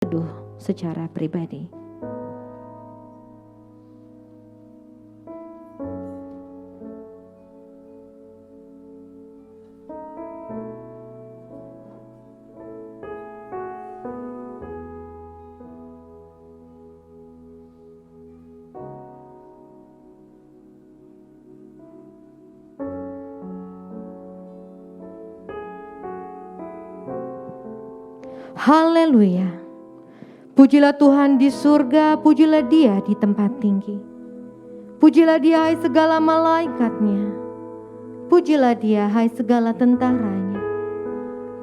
teduh secara pribadi. Haleluya. Pujilah Tuhan di surga, pujilah Dia di tempat tinggi. Pujilah Dia hai segala malaikatnya. Pujilah Dia hai segala tentaranya.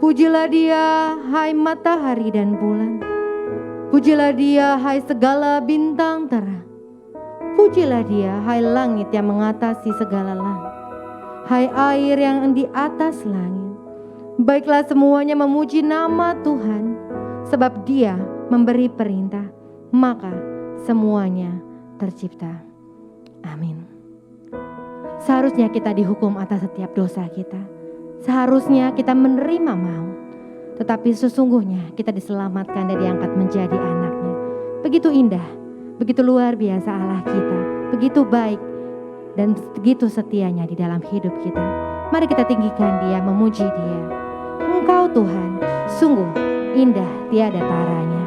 Pujilah Dia hai matahari dan bulan. Pujilah Dia hai segala bintang terang. Pujilah Dia hai langit yang mengatasi segala langit. Hai air yang di atas langit. Baiklah semuanya memuji nama Tuhan, sebab Dia memberi perintah, maka semuanya tercipta. Amin. Seharusnya kita dihukum atas setiap dosa kita. Seharusnya kita menerima maut. Tetapi sesungguhnya kita diselamatkan dan diangkat menjadi anak-Nya. Begitu indah, begitu luar biasa Allah kita. Begitu baik dan begitu setianya di dalam hidup kita. Mari kita tinggikan Dia, memuji Dia. Engkau Tuhan, sungguh indah tiada taranya.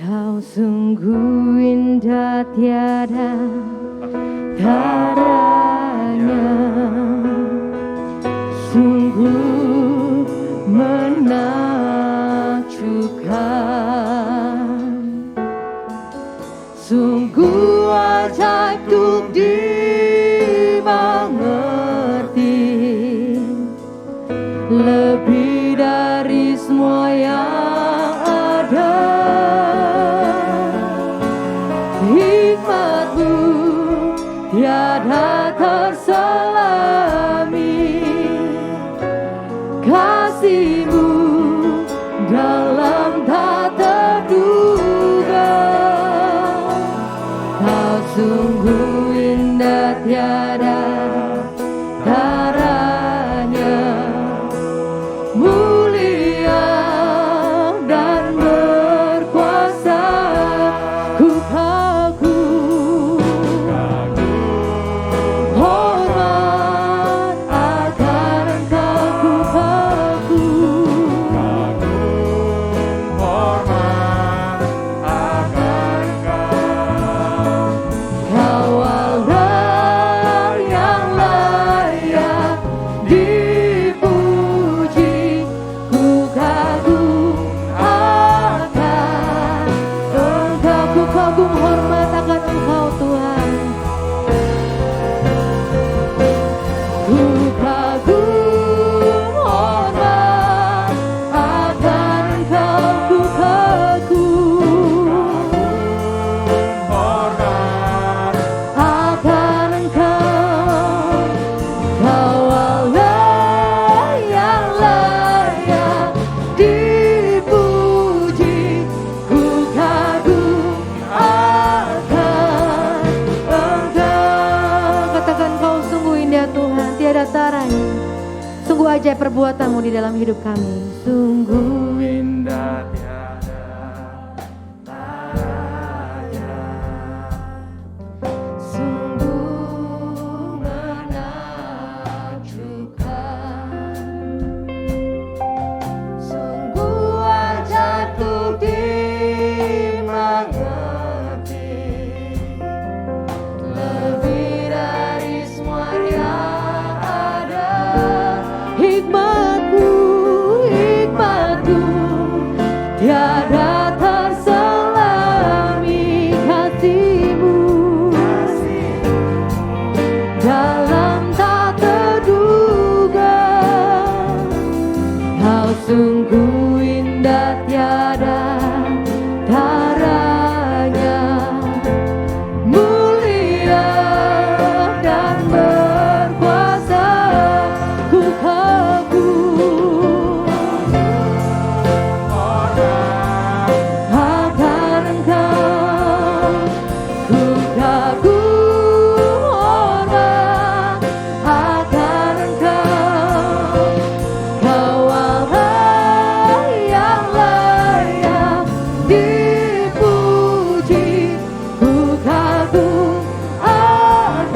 Kau sungguh indah tiada taranya, sungguh menakjubkan, sungguh ajaib untuk dimengerti, lebih dari semua yang ada. Hikmat-Mu tiada terselami, kasih-Mu dalam tak terduga. Kau sungguh indah tiada taranya, mulia dan berkuasa. Ku kagum, hormat akan Engkau. Ku kagum, hormat akan Engkau. Kau Allah yang layak dipuji. Ku kagum akan Engkau. Ku kagum, hormat akan Engkau Tuhan. Ku kagum, hormat akan Engkau. Ku kagum Hormat akan Engkau. Kau Allah yang layak dipuji. Ku kagum akan Engkau. Katakan, Kau sungguh indah Tuhan, tiada taranya. Sungguh ajaib perbuatan-Mu di dalam hidup kami. Sungguh indah tiada taranya, sungguh menakjubkan, sungguh ajaib untuk dimengerti, lebih dari semua yang ada. Hikmat-Mu kagum hormat akan Engkau. Kau Allah yang layak dipuji, ku kagum akan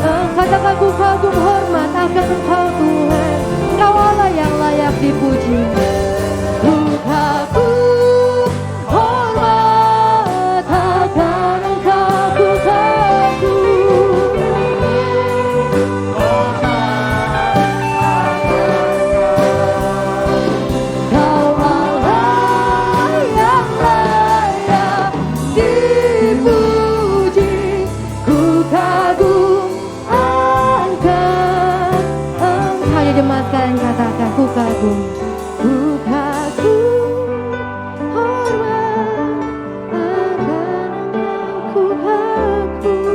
Engkau. Katakan ku kagum hormat akan Engkau Tuhan. Kau Allah yang layak dipuji. Ku kagum hormat akan Engkau. Ku kagum Kau Allah yang layak dipuji, ku kagum akan Engkau. Hanya jemaat sekalian katakan ku kagum hormat akan Engkau. Ku kagum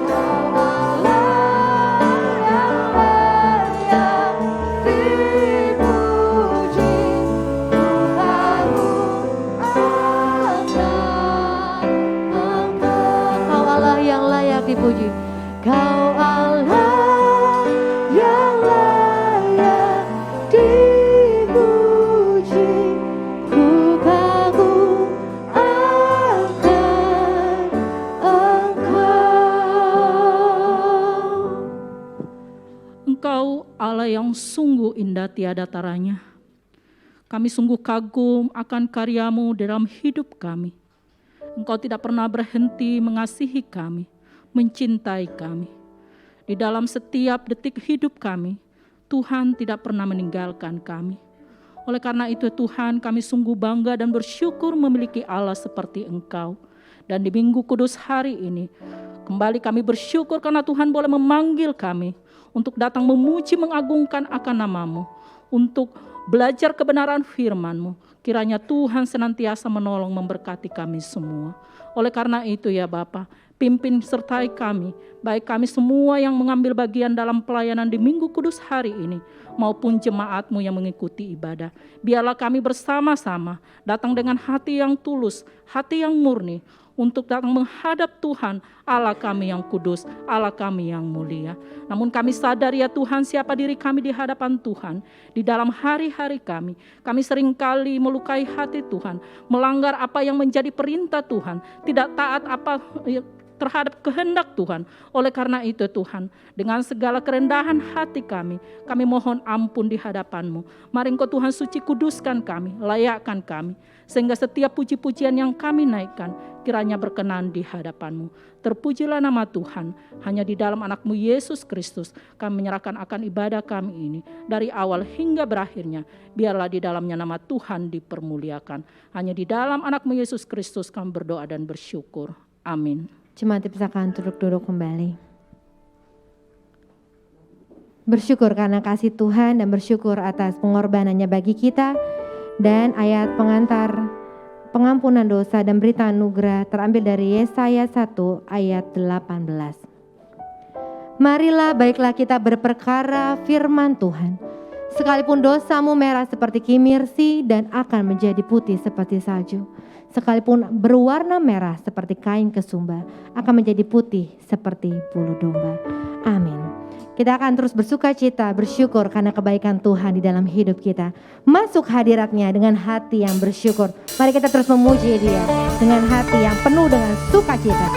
Kau Allah yang layak dipuji, ku kagum akan Engkau. Kau Allah yang layak dipuji. Kau Allah yang layak dipuji, ku kagum akan Engkau Allah yang sungguh indah tiada taranya. Kami sungguh kagum akan karya-Mu dalam hidup kami. Engkau tidak pernah berhenti mengasihi kami, mencintai kami. Di dalam setiap detik hidup kami, Tuhan tidak pernah meninggalkan kami. Oleh karena itu Tuhan, kami sungguh bangga dan bersyukur memiliki Allah seperti Engkau. Dan di Minggu Kudus hari ini, kembali kami bersyukur karena Tuhan boleh memanggil kami untuk datang memuji mengagungkan akan nama-Mu, untuk belajar kebenaran firman-Mu. Kiranya Tuhan senantiasa menolong memberkati kami semua. Oleh karena itu ya Bapa, pimpin sertai kami, baik kami semua yang mengambil bagian dalam pelayanan di Minggu Kudus hari ini, maupun jemaat-Mu yang mengikuti ibadah. Biarlah kami bersama-sama datang dengan hati yang tulus, hati yang murni, untuk datang menghadap Tuhan, Allah kami yang kudus, Allah kami yang mulia. Namun kami sadar ya Tuhan, siapa diri kami di hadapan Tuhan. Di dalam hari-hari kami seringkali melukai hati Tuhan, melanggar apa yang menjadi perintah Tuhan, tidak taat apa terhadap kehendak Tuhan. Oleh karena itu Tuhan, dengan segala kerendahan hati kami mohon ampun di hadapan-Mu. Mari Engkau Tuhan suci kuduskan kami, layakkan kami, sehingga setiap puji-pujian yang kami naikkan kiranya berkenan di hadapan-Mu. Terpujilah nama Tuhan, hanya di dalam anak-Mu Yesus Kristus kami menyerahkan akan ibadah kami ini, dari awal hingga berakhirnya. Biarlah di dalamnya nama Tuhan dipermuliakan. Hanya di dalam anak-Mu Yesus Kristus kami berdoa dan bersyukur. Amin. Jemaat dipersilakan duduk kembali. Bersyukur karena kasih Tuhan dan bersyukur atas pengorbanannya bagi kita. Dan ayat pengantar pengampunan dosa dan berita anugerah terambil dari Yesaya 1 ayat 18. Marilah baiklah kita berperkara firman Tuhan. Sekalipun dosamu merah seperti kimirsi dan akan menjadi putih seperti salju. Sekalipun berwarna merah seperti kain kesumba, akan menjadi putih seperti bulu domba. Amin. Kita akan terus bersuka cita, bersyukur karena kebaikan Tuhan di dalam hidup kita. Masuk hadirat-Nya dengan hati yang bersyukur. Mari kita terus memuji Dia dengan hati yang penuh dengan sukacita.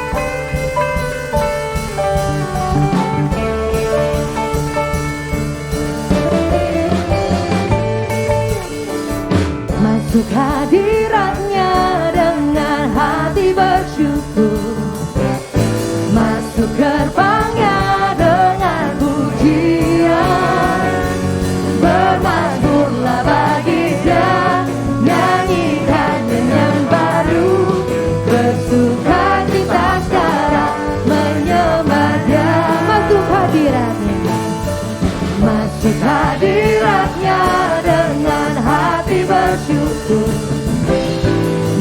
Masuk hadirat-Nya dengan hati bersyukur. Masuk gerbang-Nya dengan pujian. Bermazmurlah bagi Dia, nyanyikan nyanyian baru. Bersuka cita sekarang menyembah Dia. Masuk hadirat-Nya, masuk hadirat-Nya dengan hati bersyukur.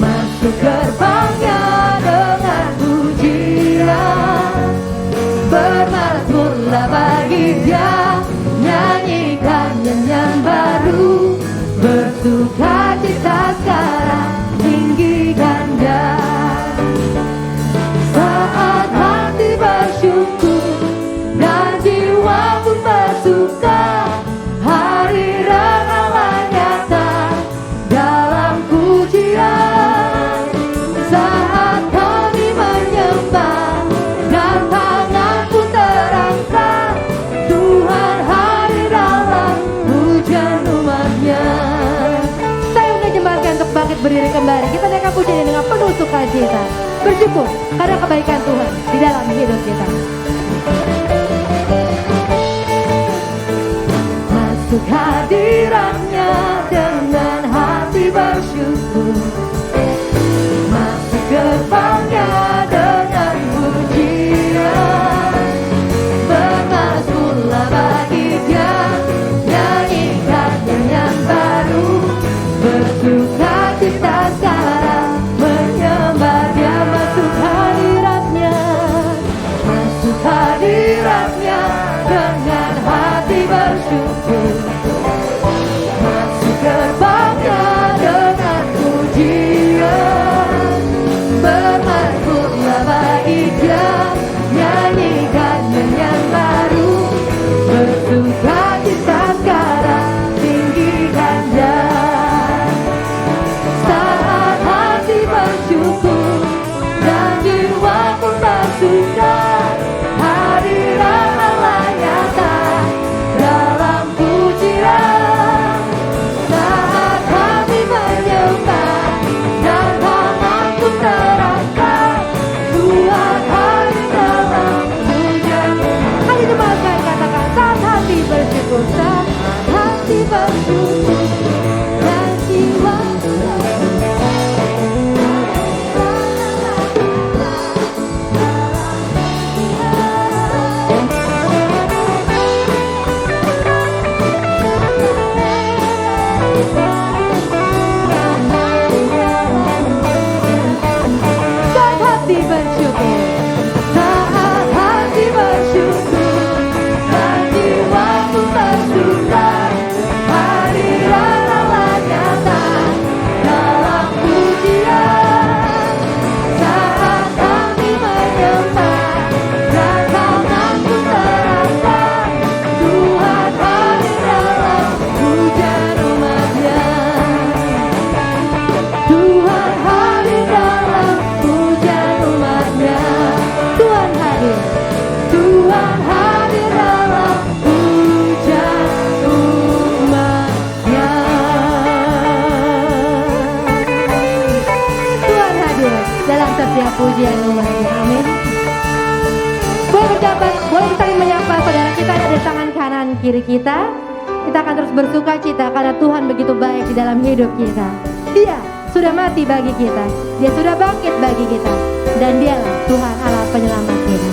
Masuk gerbang-Nya dengan pujian. Bermazmurlah bagi Dia, nyanyikan nyanyian baru. bersukacita sekarang tinggikan Dia. Saat hati bersyukur dan jiwa pun bersuka, hadirat Allah nyata dalam pujian. Saat kami menyembah dan tangan pun terangkat, Tuhan hadir dalam pujian umat-Nya. Saya undang jemaat untuk bangkit berdiri kembali. Kita naikkan pujian dengan penuh sukacita, bersyukur karena kebaikan Tuhan di dalam hidup kita. Masuk hadirat-Nya dengan hati bersyukur, masuk gerbang-Nya dengan pujian. Bermazmurlah bagi Dia, nyanyikan nyanyian baru, bersukacita sekarang menyembah Dia. Masuk hadirat-Nya, masuk hadirat-Nya dengan hati bersyukur, masuk gerbang-Nya dengan pujian. Bermazmurlah bagi Dia, nyanyikan nyanyian baru, bersukacita sekarang tinggikan Dia. Saat hati bersyukur dan jiwa pun bersuka, hadirat Allah nyata dalam pujian. Saat kami menyembah dan tangan pun terangkat, Tuhan hadir dalam pujian. Ayo jemaatkan katakan, saat hati bersyukur, saat hati bersyukur dan jiwa pun saat hati bersyukur, saat hati bersyukur dan jiwa pun bersuka, hadirat Allah nyata dalam pujian. Saat kami menyembah dan tangan pun terangkat, Tuhan hadir dalam pujian umat-Nya. Tuhan hadir dalam pujian umat-Nya. Tuhan hadir, Tuhan hadir dalam pujian umat-Nya. Tuhan hadir dalam setiap pujian umat-Nya. Amin. Boleh berjabat, boleh saling menyapa saudara kita yang ada di tangan kanan kiri kita. Kita akan terus bersuka cita karena Tuhan begitu baik di dalam hidup kita. Dia sudah mati bagi kita, Dia sudah bangkit bagi kita, dan Dialah Tuhan Allah penyelamat kita.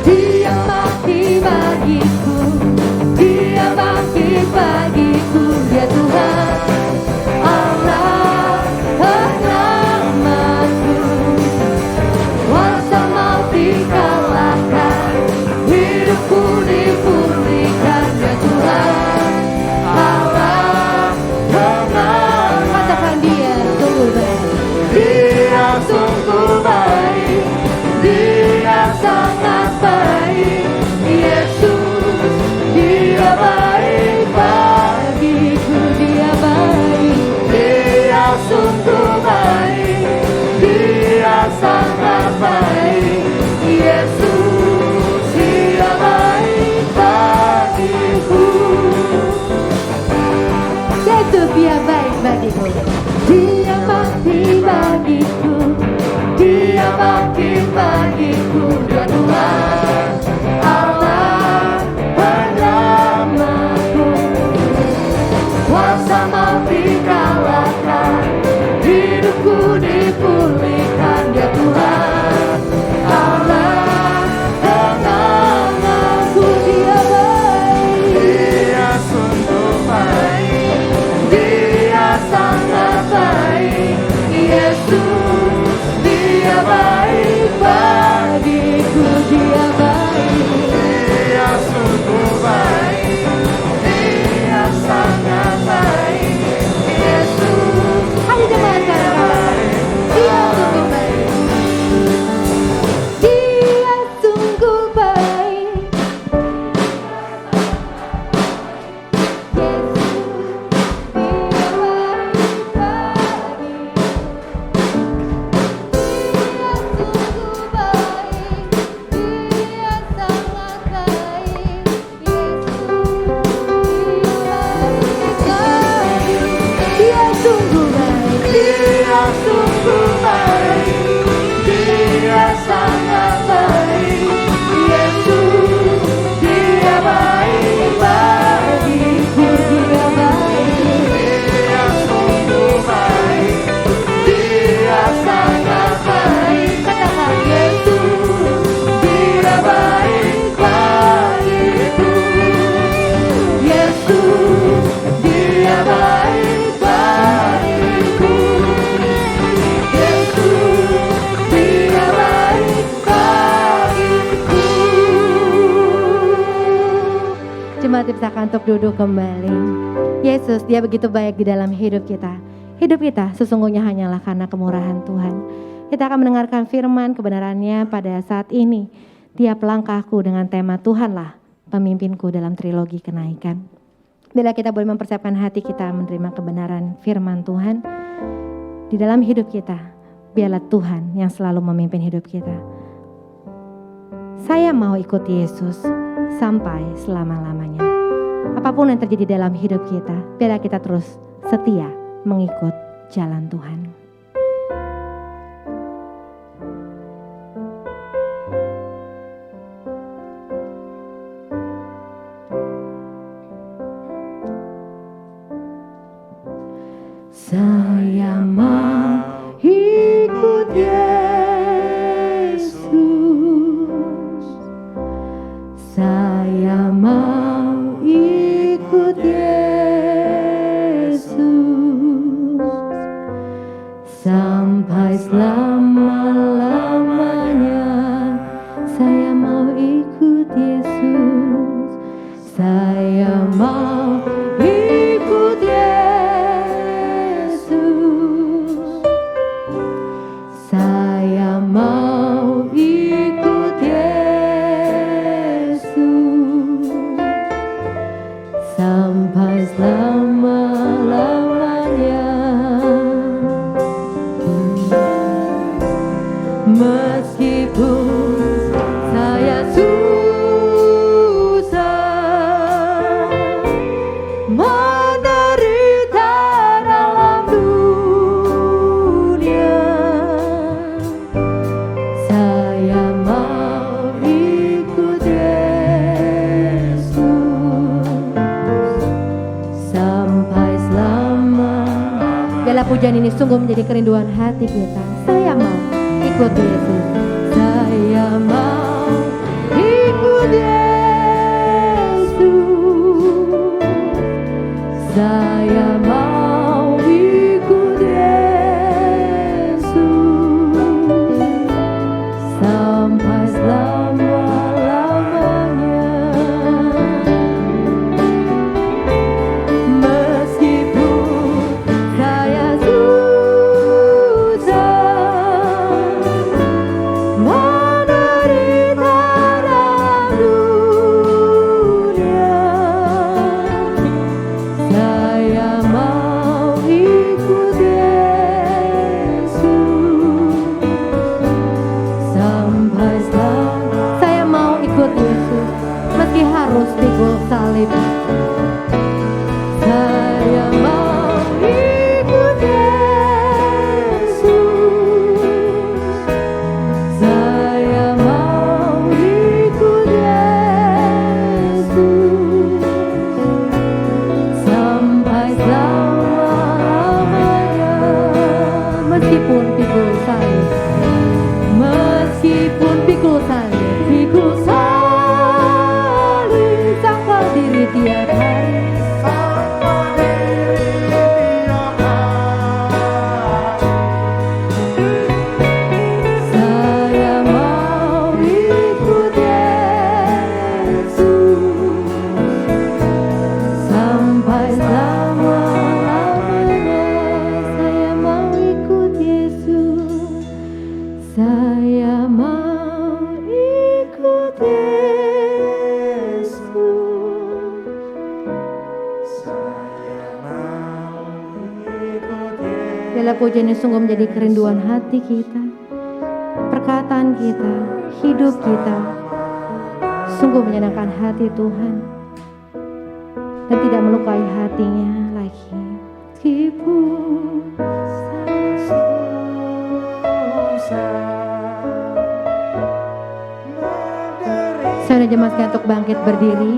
Dia bangkit bagiku, Dia bangkit bagiku, Dia Tuhan Allah penyelamatku. silakan untuk duduk kembali. Yesus, dia begitu baik di dalam hidup kita. Hidup kita sesungguhnya hanyalah karena kemurahan Tuhan. Kita akan mendengarkan firman kebenarannya pada saat ini. Tiap langkahku dengan tema Tuhanlah pemimpinku dalam trilogi kenaikan. Bila kita boleh mempersiapkan hati kita menerima kebenaran firman Tuhan di dalam hidup kita, biarlah Tuhan yang selalu memimpin hidup kita. Saya mau ikut Yesus sampai selama-lamanya. Apapun yang terjadi dalam hidup kita, biarlah kita terus setia mengikut jalan Tuhan. Saya mau ikut Yesus. Saya mau ikut Yesus sampai selama-lamanya. Saya mau ikut Yesus. Saya mau ikut Yesus. Saya mau ikut Yesus sampai selama-lamanya. Meskipun saya susah menderita dalam dunia, saya mau ikut Yesus sampai selama. Biarlah pujian ini sungguh menjadi kerinduan hati kita. Saya mau ikut Yesus. Saya mau ikut Yesus. Saya mau ikut Yesus sampai selama-lamanya. Meskipun saya susah menderita dalam dunia, saya mau ikut Yesus sampai selama. Saya mau ikut Yesus meski harus pikul salib. Saya mau ikut Yesus. Saya mau ikut Yesus sampai selama-lamanya. Meskipun pikul salib, meskipun pikul salib, pikul salib, sangkal diri tiap hari. Saya mau ikut Yesus sampai selama-lamanya. Saya mau ikut Yesus. Saya mau ikut Yesus. Biarlah pujian ini sungguh menjadi kerinduan hati kita, perkataan kita, hidup kita, sungguh menyenangkan hati Tuhan dan tidak melukai hatinya lagi. Meskipun saya undang jemaat sekalian untuk bangkit berdiri.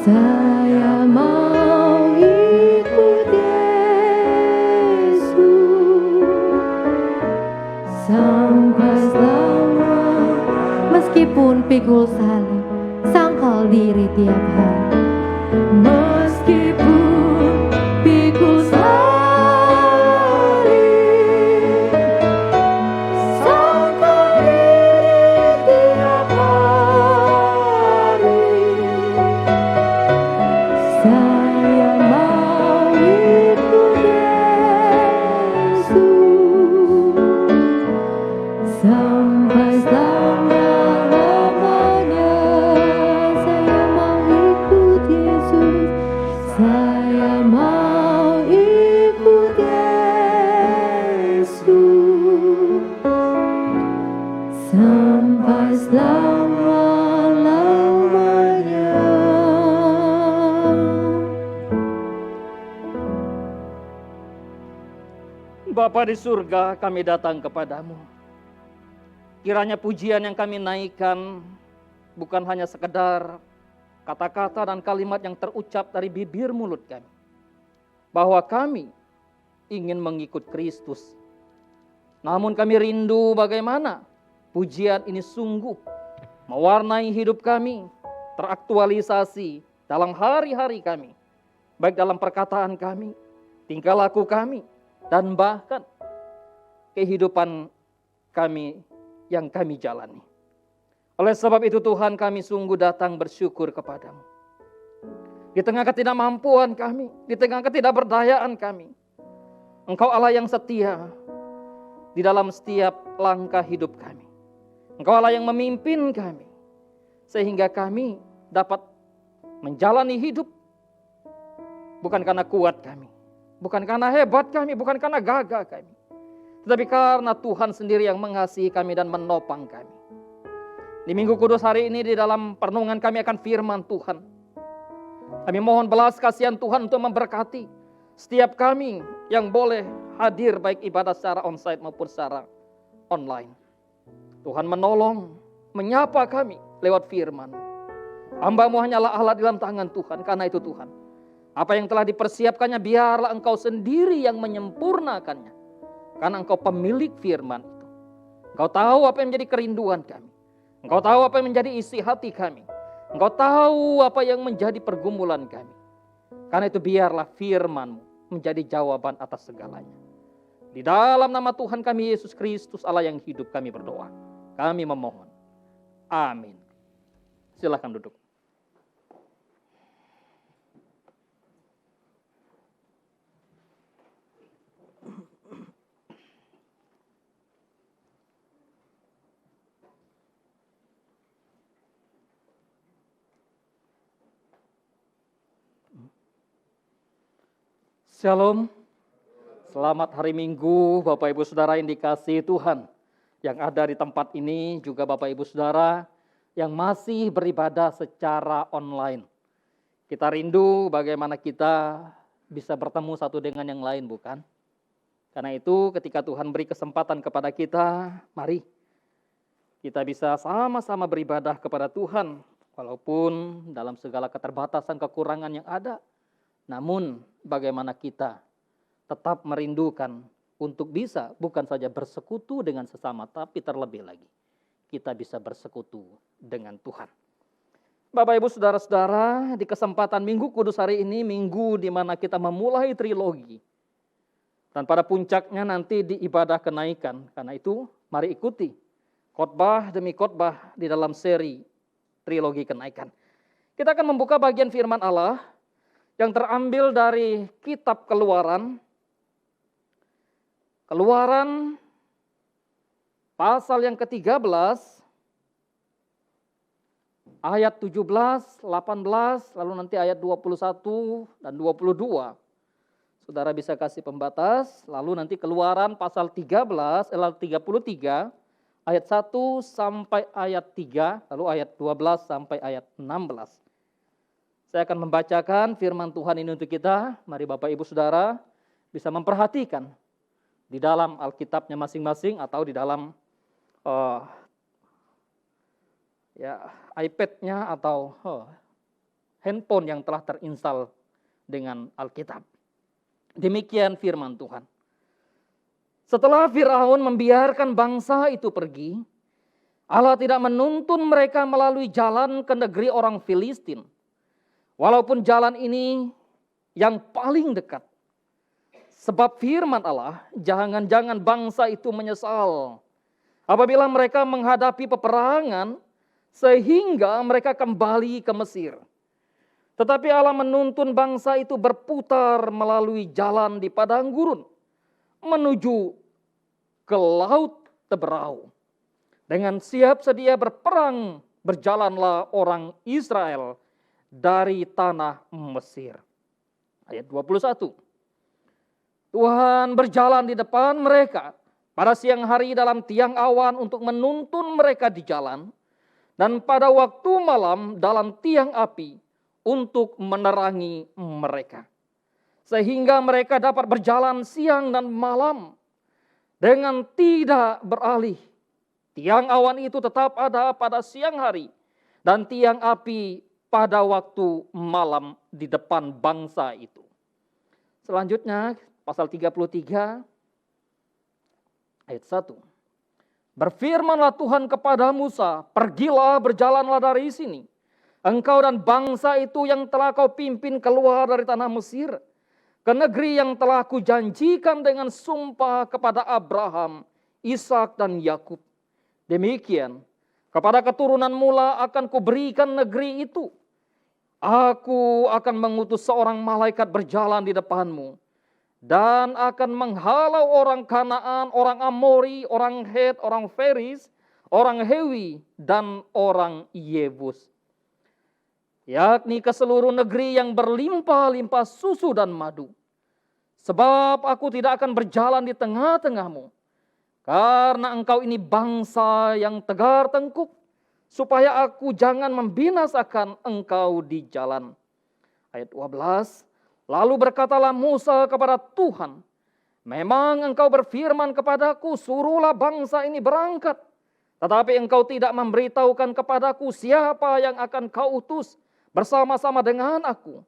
Saya mau ikut Yesus sampai selama. Meskipun pikul salib, sangkal diri tiap hari. Meskipun pikul salib, sangkal diri tiap hari. Bapa di surga, kami datang kepadamu. Kiranya pujian yang kami naikkan bukan hanya sekedar kata-kata dan kalimat yang terucap dari bibir mulut kami, bahwa kami ingin mengikut Kristus. Namun kami rindu bagaimana pujian ini sungguh mewarnai hidup kami, teraktualisasi dalam hari-hari kami, baik dalam perkataan kami, tingkah laku kami, dan bahkan kehidupan kami yang kami jalani. Oleh sebab itu Tuhan, kami sungguh datang bersyukur kepadamu. Di tengah ketidakmampuan kami, di tengah ketidakberdayaan kami, Engkau Allah yang setia di dalam setiap langkah hidup kami. Engkau Allah yang memimpin kami, sehingga kami dapat menjalani hidup bukan karena kuat kami, bukan karena hebat kami, bukan karena gagah kami, tetapi karena Tuhan sendiri yang mengasihi kami dan menopang kami. Di Minggu Kudus hari ini, di dalam perenungan kami akan firman Tuhan, kami mohon belas kasihan Tuhan untuk memberkati setiap kami yang boleh hadir baik ibadah secara onsite maupun secara online. Tuhan menolong, menyapa kami lewat firman. Hamba-Mu hanyalah alat dalam tangan Tuhan. Karena itu Tuhan, apa yang telah dipersiapkannya biarlah Engkau sendiri yang menyempurnakannya. Karena Engkau pemilik firman itu. Engkau tahu apa yang menjadi kerinduan kami. Engkau tahu apa yang menjadi isi hati kami. Engkau tahu apa yang menjadi pergumulan kami. Karena itu biarlah firman-Mu menjadi jawaban atas segalanya. Di dalam nama Tuhan kami Yesus Kristus, Allah yang hidup, kami berdoa. Kami memohon. Amin. Silakan duduk. Shalom. Selamat hari Minggu Bapak Ibu Saudara yang dikasihi Tuhan. Yang ada di tempat ini juga Bapak Ibu Saudara yang masih beribadah secara online. Kita rindu bagaimana kita bisa bertemu satu dengan yang lain, bukan? Karena itu ketika Tuhan beri kesempatan kepada kita, mari kita bisa sama-sama beribadah kepada Tuhan. Walaupun dalam segala keterbatasan, kekurangan yang ada. Namun bagaimana kita tetap merindukan untuk bisa bukan saja bersekutu dengan sesama, tapi terlebih lagi kita bisa bersekutu dengan Tuhan. Bapak Ibu Saudara-saudara, di kesempatan Minggu Kudus hari ini, minggu di mana kita memulai trilogi. Dan pada puncaknya nanti di ibadah kenaikan. Karena itu mari ikuti khotbah demi khotbah di dalam seri trilogi kenaikan. Kita akan membuka bagian firman Allah yang terambil dari kitab Keluaran. Keluaran pasal yang ke-13, ayat 17, 18, lalu nanti ayat 21 dan 22. Saudara bisa kasih pembatas, lalu nanti Keluaran pasal 13, lalu 33, ayat 1 sampai ayat 3, lalu ayat 12 sampai ayat 16. Saya akan membacakan firman Tuhan ini untuk kita. Mari Bapak Ibu Saudara bisa memperhatikan di dalam Alkitabnya masing-masing atau di dalam iPad-nya atau handphone yang telah terinstall dengan Alkitab. Demikian firman Tuhan. Setelah Firaun membiarkan bangsa itu pergi, Allah tidak menuntun mereka melalui jalan ke negeri orang Filistin. Walaupun jalan ini yang paling dekat. Sebab firman Allah, jangan-jangan bangsa itu menyesal apabila mereka menghadapi peperangan sehingga mereka kembali ke Mesir. Tetapi Allah menuntun bangsa itu berputar melalui jalan di padang gurun menuju ke Laut Teberau. Dengan siap sedia berperang berjalanlah orang Israel dari tanah Mesir. Ayat 21. Tuhan berjalan di depan mereka pada siang hari dalam tiang awan untuk menuntun mereka di jalan, dan pada waktu malam dalam tiang api untuk menerangi mereka. Sehingga mereka dapat berjalan siang dan malam dengan tidak beralih. Tiang awan itu tetap ada pada siang hari dan tiang api pada waktu malam di depan bangsa itu. Selanjutnya pasal 33 ayat 1. Berfirmanlah Tuhan kepada Musa, pergilah berjalanlah dari sini, engkau dan bangsa itu yang telah kau pimpin keluar dari tanah Mesir, ke negeri yang telah kujanjikan dengan sumpah kepada Abraham, Ishak dan Yakub. Demikian, kepada keturunan mula akan kuberikan negeri itu. Aku akan mengutus seorang malaikat berjalan di depanmu, dan akan menghalau orang Kanaan, orang Amori, orang Het, orang Feris, orang Hewi, dan orang Yebus. Yakni ke seluruh negeri yang berlimpah-limpah susu dan madu. Sebab aku tidak akan berjalan di tengah-tengahmu, karena engkau ini bangsa yang tegar tengkuk, supaya aku jangan membinasakan engkau di jalan. Ayat 12, lalu berkatalah Musa kepada Tuhan, memang engkau berfirman kepadaku, suruhlah bangsa ini berangkat. Tetapi engkau tidak memberitahukan kepadaku siapa yang akan kau utus bersama-sama dengan aku.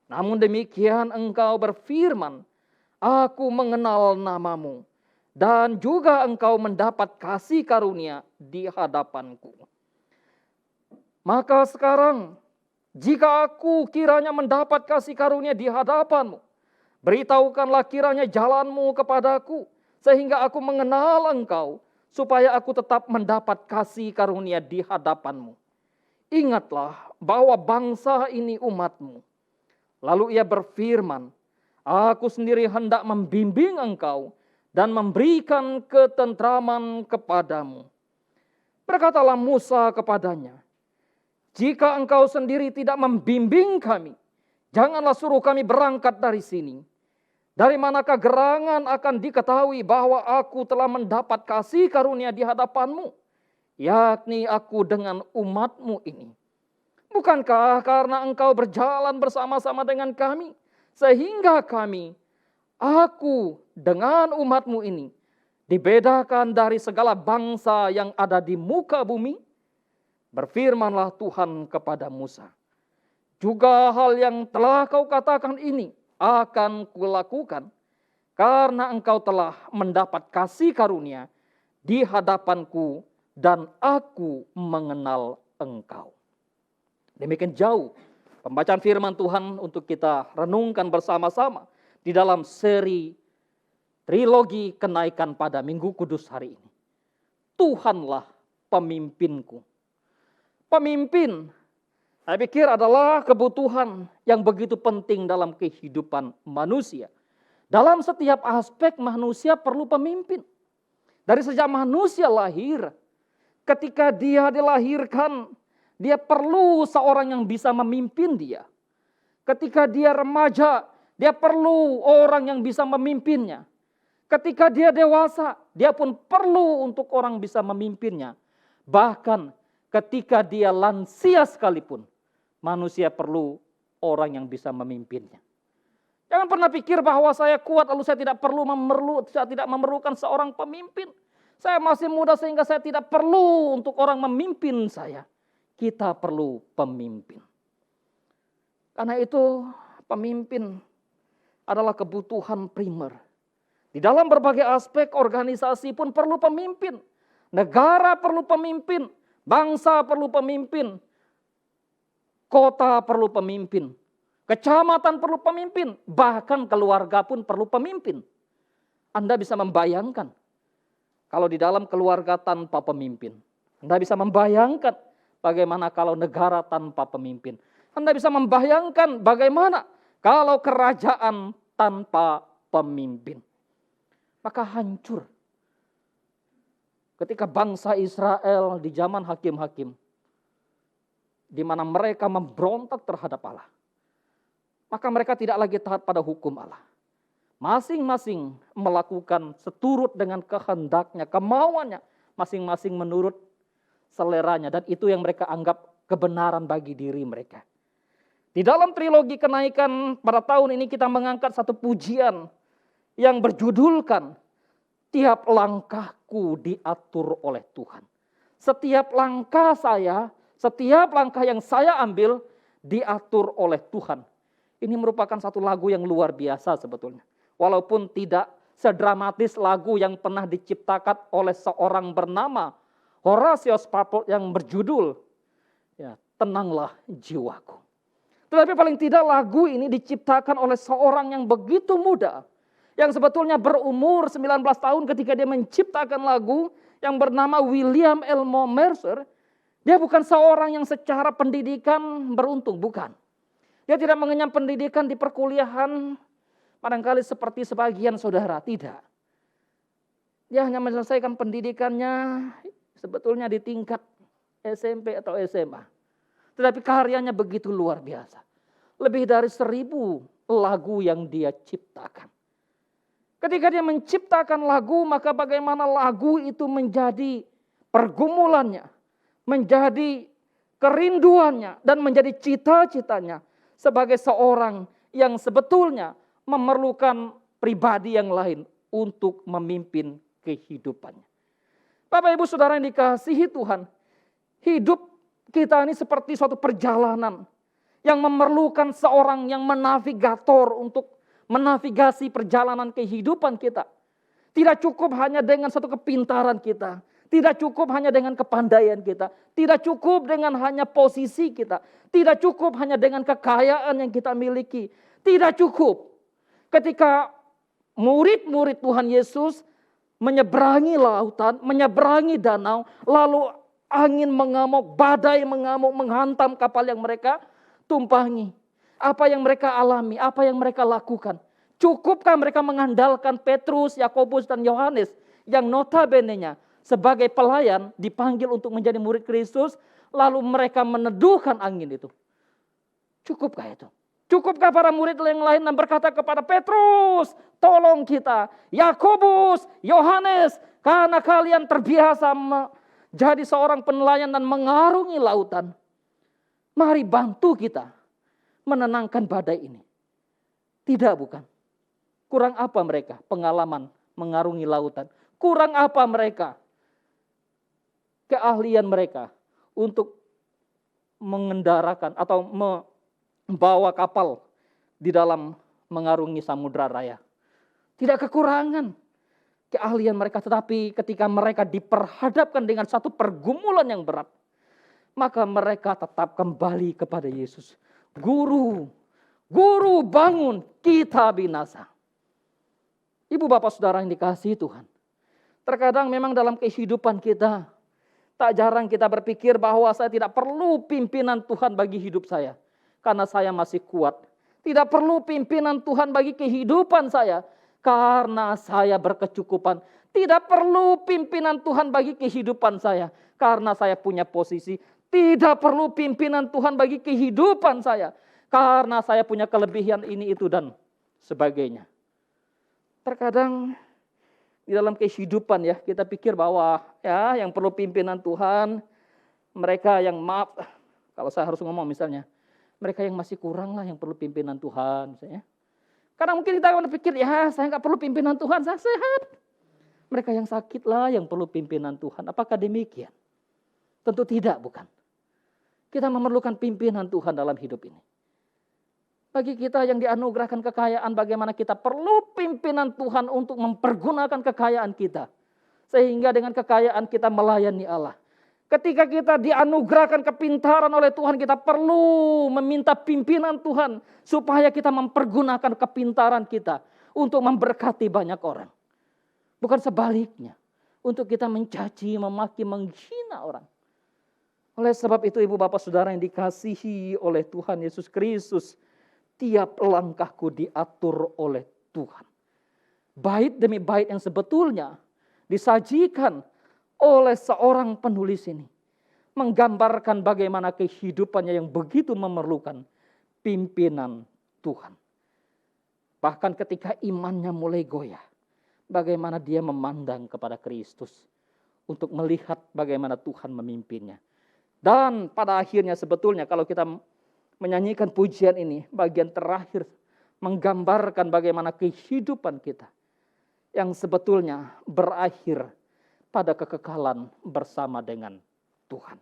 Namun demikian engkau berfirman, aku mengenal namamu, dan juga engkau mendapat kasih karunia di hadapanku. Maka sekarang, jika aku kiranya mendapat kasih karunia di hadapanmu, beritahukanlah kiranya jalanmu kepadaku, sehingga aku mengenal engkau, supaya aku tetap mendapat kasih karunia di hadapanmu. Ingatlah bahwa bangsa ini umatmu. Lalu ia berfirman, aku sendiri hendak membimbing engkau dan memberikan ketentraman kepadamu. Berkatalah Musa kepadanya, jika engkau sendiri tidak membimbing kami, janganlah suruh kami berangkat dari sini. Dari manakah gerangan akan diketahui bahwa aku telah mendapat kasih karunia di hadapanmu, yakni aku dengan umatmu ini? Bukankah karena engkau berjalan bersama-sama dengan kami, sehingga aku dengan umatmu ini, dibedakan dari segala bangsa yang ada di muka bumi? Berfirmanlah Tuhan kepada Musa, juga hal yang telah kau katakan ini akan kulakukan, karena engkau telah mendapat kasih karunia di hadapanku dan aku mengenal engkau. Demikian jauh pembacaan firman Tuhan untuk kita renungkan bersama-sama di dalam seri trilogi kenaikan pada Minggu Kudus hari ini. Tuhanlah pemimpinku. Pemimpin, saya pikir adalah kebutuhan yang begitu penting dalam kehidupan manusia. Dalam setiap aspek manusia perlu pemimpin. Dari sejak manusia lahir, ketika dia dilahirkan, dia perlu seorang yang bisa memimpin dia. Ketika dia remaja, dia perlu orang yang bisa memimpinnya. Ketika dia dewasa, dia pun perlu untuk orang bisa memimpinnya. Bahkan ketika dia lansia sekalipun, manusia perlu orang yang bisa memimpinnya. Jangan pernah pikir bahwa saya kuat lalu saya tidak memerlukan seorang pemimpin. Saya masih muda sehingga saya tidak perlu untuk orang memimpin saya. Kita perlu pemimpin. Karena itu pemimpin adalah kebutuhan primer. Di dalam berbagai aspek organisasi pun perlu pemimpin. Negara perlu pemimpin. Bangsa perlu pemimpin. Kota perlu pemimpin. Kecamatan perlu pemimpin. Bahkan keluarga pun perlu pemimpin. Anda bisa membayangkan kalau di dalam keluarga tanpa pemimpin. Anda bisa membayangkan bagaimana kalau negara tanpa pemimpin. Anda bisa membayangkan bagaimana kalau kerajaan tanpa pemimpin. Maka hancur. Ketika bangsa Israel di zaman hakim-hakim, di mana mereka memberontak terhadap Allah, maka mereka tidak lagi taat pada hukum Allah. Masing-masing melakukan seturut dengan kehendaknya, kemauannya, masing-masing menurut seleranya, dan itu yang mereka anggap kebenaran bagi diri mereka. Di dalam trilogi kenaikan pada tahun ini kita mengangkat satu pujian yang berjudulkan Setiap langkahku diatur oleh Tuhan. Setiap langkah saya, setiap langkah yang saya ambil diatur oleh Tuhan. Ini merupakan satu lagu yang luar biasa sebetulnya. Walaupun tidak sedramatis lagu yang pernah diciptakan oleh seorang bernama Horatio Spafford yang berjudul Tenanglah Jiwaku. Tetapi paling tidak lagu ini diciptakan oleh seorang yang begitu muda, yang sebetulnya berumur 19 tahun ketika dia menciptakan lagu yang bernama William Elmo Mercer. Dia bukan seorang yang secara pendidikan beruntung, bukan. Dia tidak mengenyam pendidikan di perkuliahan, barangkali seperti sebagian saudara, tidak. Dia hanya menyelesaikan pendidikannya sebetulnya di tingkat SMP atau SMA. Tetapi karyanya begitu luar biasa. Lebih dari 1000 lagu yang dia ciptakan. Ketika dia menciptakan lagu, maka bagaimana lagu itu menjadi pergumulannya, menjadi kerinduannya, dan menjadi cita-citanya sebagai seorang yang sebetulnya memerlukan pribadi yang lain untuk memimpin kehidupannya. Bapak Ibu Saudara yang dikasihi Tuhan, hidup kita ini seperti suatu perjalanan yang memerlukan seorang yang menavigator untuk menavigasi perjalanan kehidupan kita. Tidak cukup hanya dengan satu kepintaran kita. Tidak cukup hanya dengan kepandaian kita. Tidak cukup dengan hanya posisi kita. Tidak cukup hanya dengan kekayaan yang kita miliki. Tidak cukup ketika murid-murid Tuhan Yesus menyeberangi lautan, menyeberangi danau, lalu angin mengamuk, badai mengamuk, menghantam kapal yang mereka tumpangi. Apa yang mereka alami, apa yang mereka lakukan. Cukupkah mereka mengandalkan Petrus, Yakobus, dan Yohanes yang notabene-nya sebagai pelayan dipanggil untuk menjadi murid Kristus, lalu mereka meneduhkan angin itu? Cukupkah itu? Cukupkah para murid yang lain dan berkata kepada Petrus, tolong kita, Yakobus, Yohanes, karena kalian terbiasa jadi seorang penelayan dan mengarungi lautan. Mari bantu kita menenangkan badai ini. Tidak, bukan. Kurang apa mereka pengalaman mengarungi lautan? Kurang apa mereka keahlian mereka untuk mengendarakan atau membawa kapal di dalam mengarungi samudra raya? Tidak kekurangan keahlian mereka, tetapi ketika mereka diperhadapkan dengan satu pergumulan yang berat, maka mereka tetap kembali kepada Yesus. Guru, guru bangun, kita binasa. Ibu bapak saudara yang dikasihi Tuhan, terkadang memang dalam kehidupan kita, tak jarang kita berpikir bahwa saya tidak perlu pimpinan Tuhan bagi hidup saya, karena saya masih kuat. Tidak perlu pimpinan Tuhan bagi kehidupan saya, karena saya berkecukupan. Tidak perlu pimpinan Tuhan bagi kehidupan saya, karena saya punya posisi. Tidak perlu pimpinan Tuhan bagi kehidupan saya, karena saya punya kelebihan ini, itu, dan sebagainya. Terkadang di dalam kehidupan ya, kita pikir bahwa ya yang perlu pimpinan Tuhan, mereka yang maaf, kalau saya harus ngomong misalnya, mereka yang masih kurang lah yang perlu pimpinan Tuhan. Misalnya. Karena mungkin kita akan pikir, ya saya nggak perlu pimpinan Tuhan, saya sehat. Mereka yang sakit lah yang perlu pimpinan Tuhan. Apakah demikian? Tentu tidak, bukan. Kita memerlukan pimpinan Tuhan dalam hidup ini. Bagi kita yang dianugerahkan kekayaan, bagaimana kita perlu pimpinan Tuhan untuk mempergunakan kekayaan kita. Sehingga dengan kekayaan kita melayani Allah. Ketika kita dianugerahkan kepintaran oleh Tuhan, kita perlu meminta pimpinan Tuhan supaya kita mempergunakan kepintaran kita untuk memberkati banyak orang. Bukan sebaliknya, untuk kita mencaci, memaki, menghina orang. Oleh sebab itu ibu bapak saudara yang dikasihi oleh Tuhan Yesus Kristus, tiap langkahku diatur oleh Tuhan. Bait demi bait yang sebetulnya disajikan oleh seorang penulis ini, menggambarkan bagaimana kehidupannya yang begitu memerlukan pimpinan Tuhan. Bahkan ketika imannya mulai goyah, bagaimana dia memandang kepada Kristus untuk melihat bagaimana Tuhan memimpinnya. Dan pada akhirnya sebetulnya kalau kita menyanyikan pujian ini, bagian terakhir menggambarkan bagaimana kehidupan kita yang sebetulnya berakhir pada kekekalan bersama dengan Tuhan.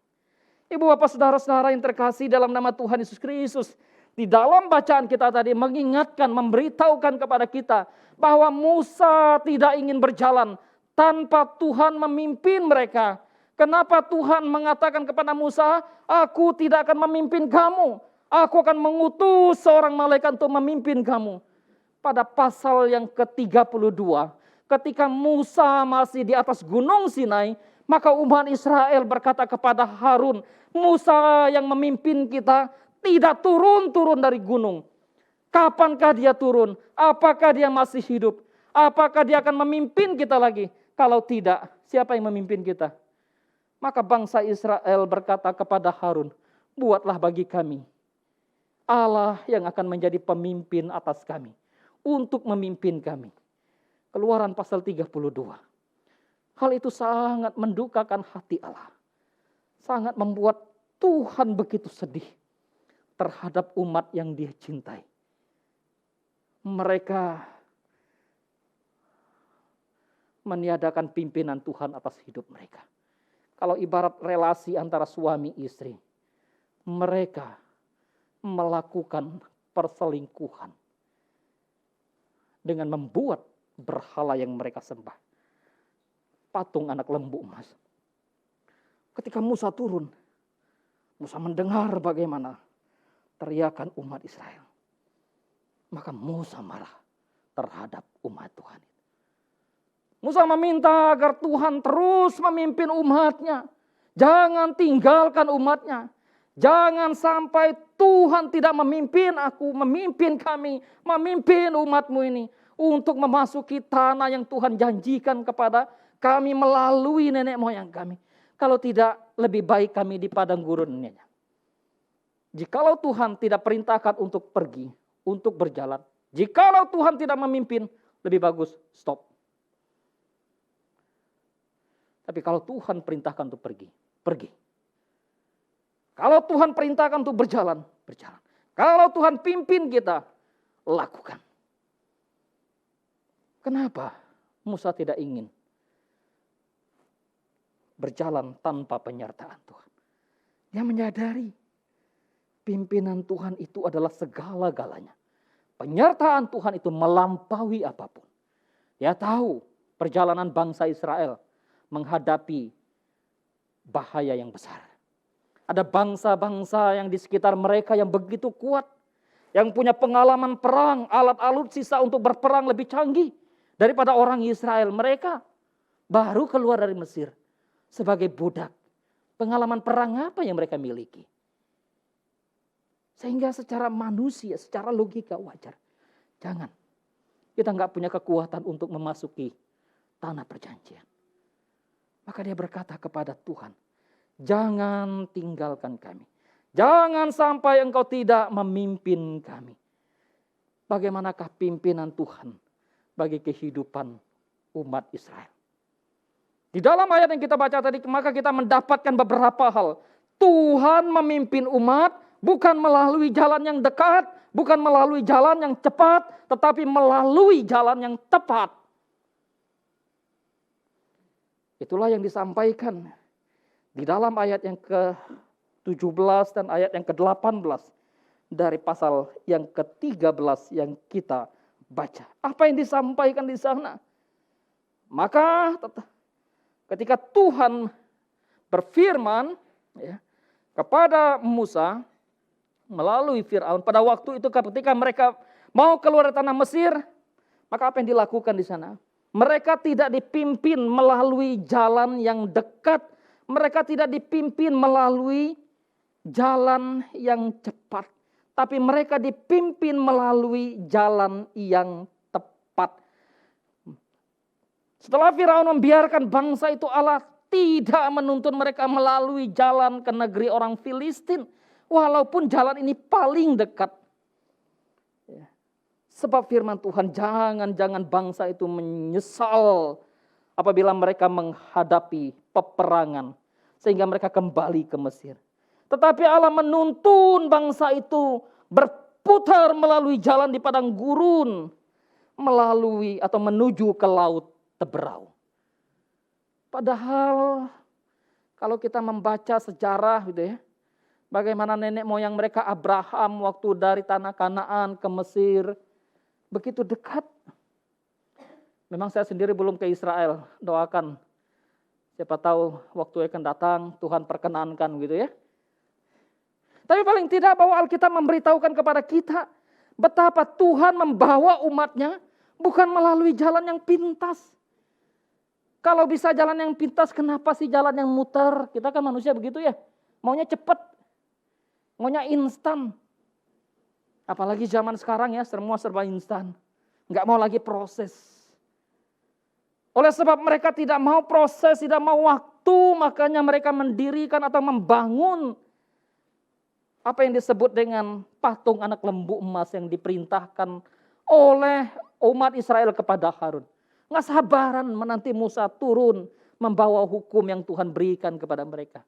Ibu bapak saudara-saudara yang terkasih dalam nama Tuhan Yesus Kristus, di dalam bacaan kita tadi mengingatkan, memberitahukan kepada kita bahwa Musa tidak ingin berjalan tanpa Tuhan memimpin mereka. Kenapa Tuhan mengatakan kepada Musa, aku tidak akan memimpin kamu. Aku akan mengutus seorang malaikat untuk memimpin kamu. Pada pasal yang ke-32, ketika Musa masih di atas gunung Sinai, maka umat Israel berkata kepada Harun, Musa yang memimpin kita tidak turun-turun dari gunung. Kapankah dia turun? Apakah dia masih hidup? Apakah dia akan memimpin kita lagi? Kalau tidak, siapa yang memimpin kita? Maka bangsa Israel berkata kepada Harun, buatlah bagi kami Allah yang akan menjadi pemimpin atas kami, untuk memimpin kami. Keluaran pasal 32. Hal itu sangat mendukakan hati Allah. Sangat membuat Tuhan begitu sedih terhadap umat yang dia cintai. Mereka meniadakan pimpinan Tuhan atas hidup mereka. Kalau ibarat relasi antara suami istri, mereka melakukan perselingkuhan dengan membuat berhala yang mereka sembah. Patung anak lembu emas. Ketika Musa turun, Musa mendengar bagaimana teriakan umat Israel. Maka Musa marah terhadap umat Tuhan. Musa meminta agar Tuhan terus memimpin umatnya. Jangan tinggalkan umatnya. Jangan sampai Tuhan tidak memimpin aku, memimpin kami, memimpin umatmu ini. Untuk memasuki tanah yang Tuhan janjikan kepada kami melalui nenek moyang kami. Kalau tidak, lebih baik kami di padang gurunnya. Jikalau Tuhan tidak perintahkan untuk pergi, untuk berjalan. Jikalau Tuhan tidak memimpin, lebih bagus stop. Tapi kalau Tuhan perintahkan untuk pergi, pergi. Kalau Tuhan perintahkan untuk berjalan, berjalan. Kalau Tuhan pimpin kita, lakukan. Kenapa Musa tidak ingin berjalan tanpa penyertaan Tuhan? Dia menyadari pimpinan Tuhan itu adalah segala-galanya. Penyertaan Tuhan itu melampaui apapun. Dia tahu perjalanan bangsa Israel menghadapi bahaya yang besar. Ada bangsa-bangsa yang di sekitar mereka yang begitu kuat, yang punya pengalaman perang, alat alutsista untuk berperang lebih canggih daripada orang Israel. Mereka baru keluar dari Mesir sebagai budak. Pengalaman perang apa yang mereka miliki? Sehingga secara manusia, secara logika wajar. Jangan. Kita nggak punya kekuatan untuk memasuki tanah perjanjian. Maka dia berkata kepada Tuhan, jangan tinggalkan kami. Jangan sampai engkau tidak memimpin kami. Bagaimanakah pimpinan Tuhan bagi kehidupan umat Israel? Di dalam ayat yang kita baca tadi, maka kita mendapatkan beberapa hal. Tuhan memimpin umat bukan melalui jalan yang dekat, bukan melalui jalan yang cepat, tetapi melalui jalan yang tepat. Itulah yang disampaikan di dalam ayat yang ke-17 dan ayat yang ke-18 dari pasal yang ke-13 yang kita baca. Apa yang disampaikan di sana? Maka ketika Tuhan berfirman kepada Musa melalui Firaun, pada waktu itu ketika mereka mau keluar dari tanah Mesir, maka apa yang dilakukan di sana? Mereka tidak dipimpin melalui jalan yang dekat. Mereka tidak dipimpin melalui jalan yang cepat. Tapi mereka dipimpin melalui jalan yang tepat. Setelah Firaun membiarkan bangsa itu, Allah tidak menuntun mereka melalui jalan ke negeri orang Filistin. Walaupun jalan ini paling dekat. Sebab firman Tuhan, jangan bangsa itu menyesal apabila mereka menghadapi peperangan. Sehingga mereka kembali ke Mesir. Tetapi Allah menuntun bangsa itu berputar melalui jalan di padang gurun. melalui atau menuju ke laut Teberau. Padahal kalau kita membaca sejarah gitu ya, bagaimana nenek moyang mereka Abraham waktu dari tanah Kanaan ke Mesir begitu dekat. Memang saya sendiri belum ke Israel, doakan. Siapa tahu waktu akan datang Tuhan perkenankan gitu ya. Tapi paling tidak bahwa Alkitab memberitahukan kepada kita betapa Tuhan membawa umatnya bukan melalui jalan yang pintas. Kalau bisa jalan yang pintas, kenapa sih jalan yang muter? Kita kan manusia begitu ya. Maunya cepat. Maunya instan. Apalagi zaman sekarang ya, semua serba instan. Nggak mau lagi proses. Oleh sebab mereka tidak mau proses, tidak mau waktu, makanya mereka mendirikan atau membangun apa yang disebut dengan patung anak lembu emas yang diperintahkan oleh umat Israel kepada Harun. Nggak sabaran menanti Musa turun membawa hukum yang Tuhan berikan kepada mereka.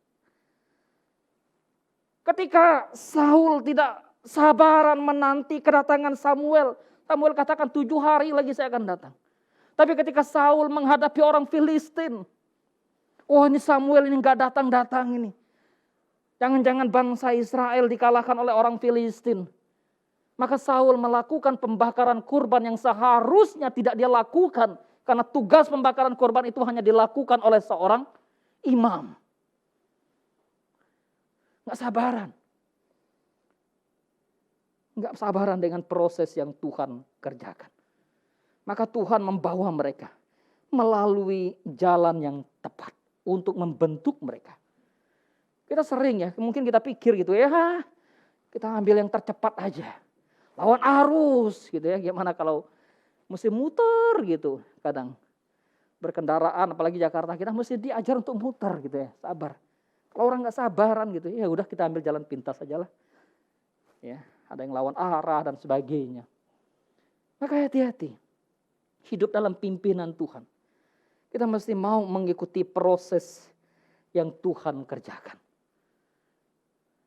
Ketika Saul tidak sabaran menanti kedatangan Samuel, Samuel katakan 7 hari lagi saya akan datang. Tapi ketika Saul menghadapi orang Filistin, ini Samuel ini nggak datang-datang ini. Jangan-jangan bangsa Israel dikalahkan oleh orang Filistin. Maka Saul melakukan pembakaran kurban yang seharusnya tidak dia lakukan. Karena tugas pembakaran kurban itu hanya dilakukan oleh seorang imam. Nggak sabaran. Nggak sabaran dengan proses yang Tuhan kerjakan. Maka Tuhan membawa mereka melalui jalan yang tepat untuk membentuk mereka. Kita sering ya, mungkin kita pikir gitu ya, kita ambil yang tercepat aja. Lawan arus gitu ya, gimana kalau mesti muter gitu kadang. Berkendaraan apalagi Jakarta kita mesti diajar untuk muter gitu ya, sabar. Kalau orang nggak sabaran gitu ya udah kita ambil jalan pintas aja lah. Ya, ada yang lawan arah dan sebagainya. Maka hati-hati. Hidup dalam pimpinan Tuhan. Kita mesti mau mengikuti proses yang Tuhan kerjakan.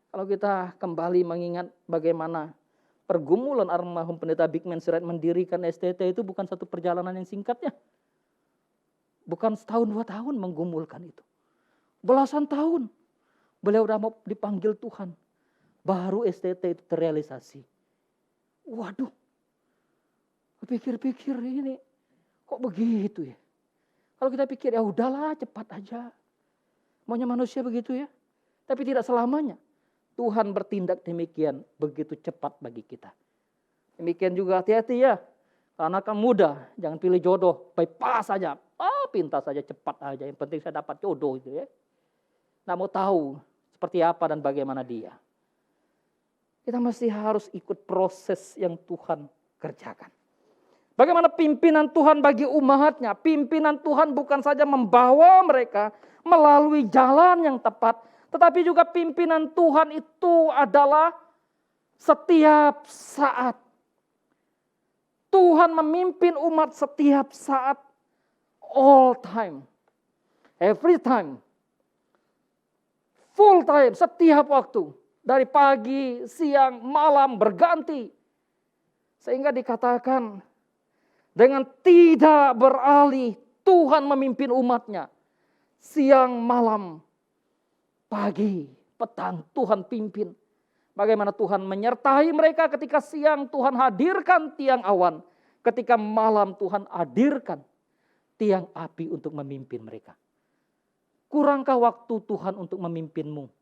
Kalau kita kembali mengingat bagaimana pergumulan almarhum pendeta Bigman Sirait mendirikan STT itu bukan satu perjalanan yang singkatnya. Bukan setahun 2 tahun menggumulkan itu. Belasan tahun. Beliau udah mau dipanggil Tuhan. Baru STT itu terrealisasi. Waduh. Pikir-pikir ini kok begitu ya. Kalau kita pikir ya udahlah cepat aja. Maunya manusia begitu ya. Tapi tidak selamanya. Tuhan bertindak demikian begitu cepat bagi kita. Demikian juga hati-hati ya. Karena kan muda, jangan pilih jodoh, bypass saja. Pintas saja, cepat aja. Yang penting saya dapat jodoh itu ya. Nggak mau tahu seperti apa dan bagaimana dia. Kita mesti harus ikut proses yang Tuhan kerjakan. Bagaimana pimpinan Tuhan bagi umatnya? Pimpinan Tuhan bukan saja membawa mereka melalui jalan yang tepat, tetapi juga pimpinan Tuhan itu adalah setiap saat. Tuhan memimpin umat setiap saat, all time, every time, full time, setiap waktu. Dari pagi, siang, malam berganti. Sehingga dikatakan dengan tidak beralih Tuhan memimpin umatnya. Siang, malam, pagi, petang Tuhan pimpin. Bagaimana Tuhan menyertai mereka ketika siang Tuhan hadirkan tiang awan. Ketika malam Tuhan hadirkan tiang api untuk memimpin mereka. Kurangkah waktu Tuhan untuk memimpinmu?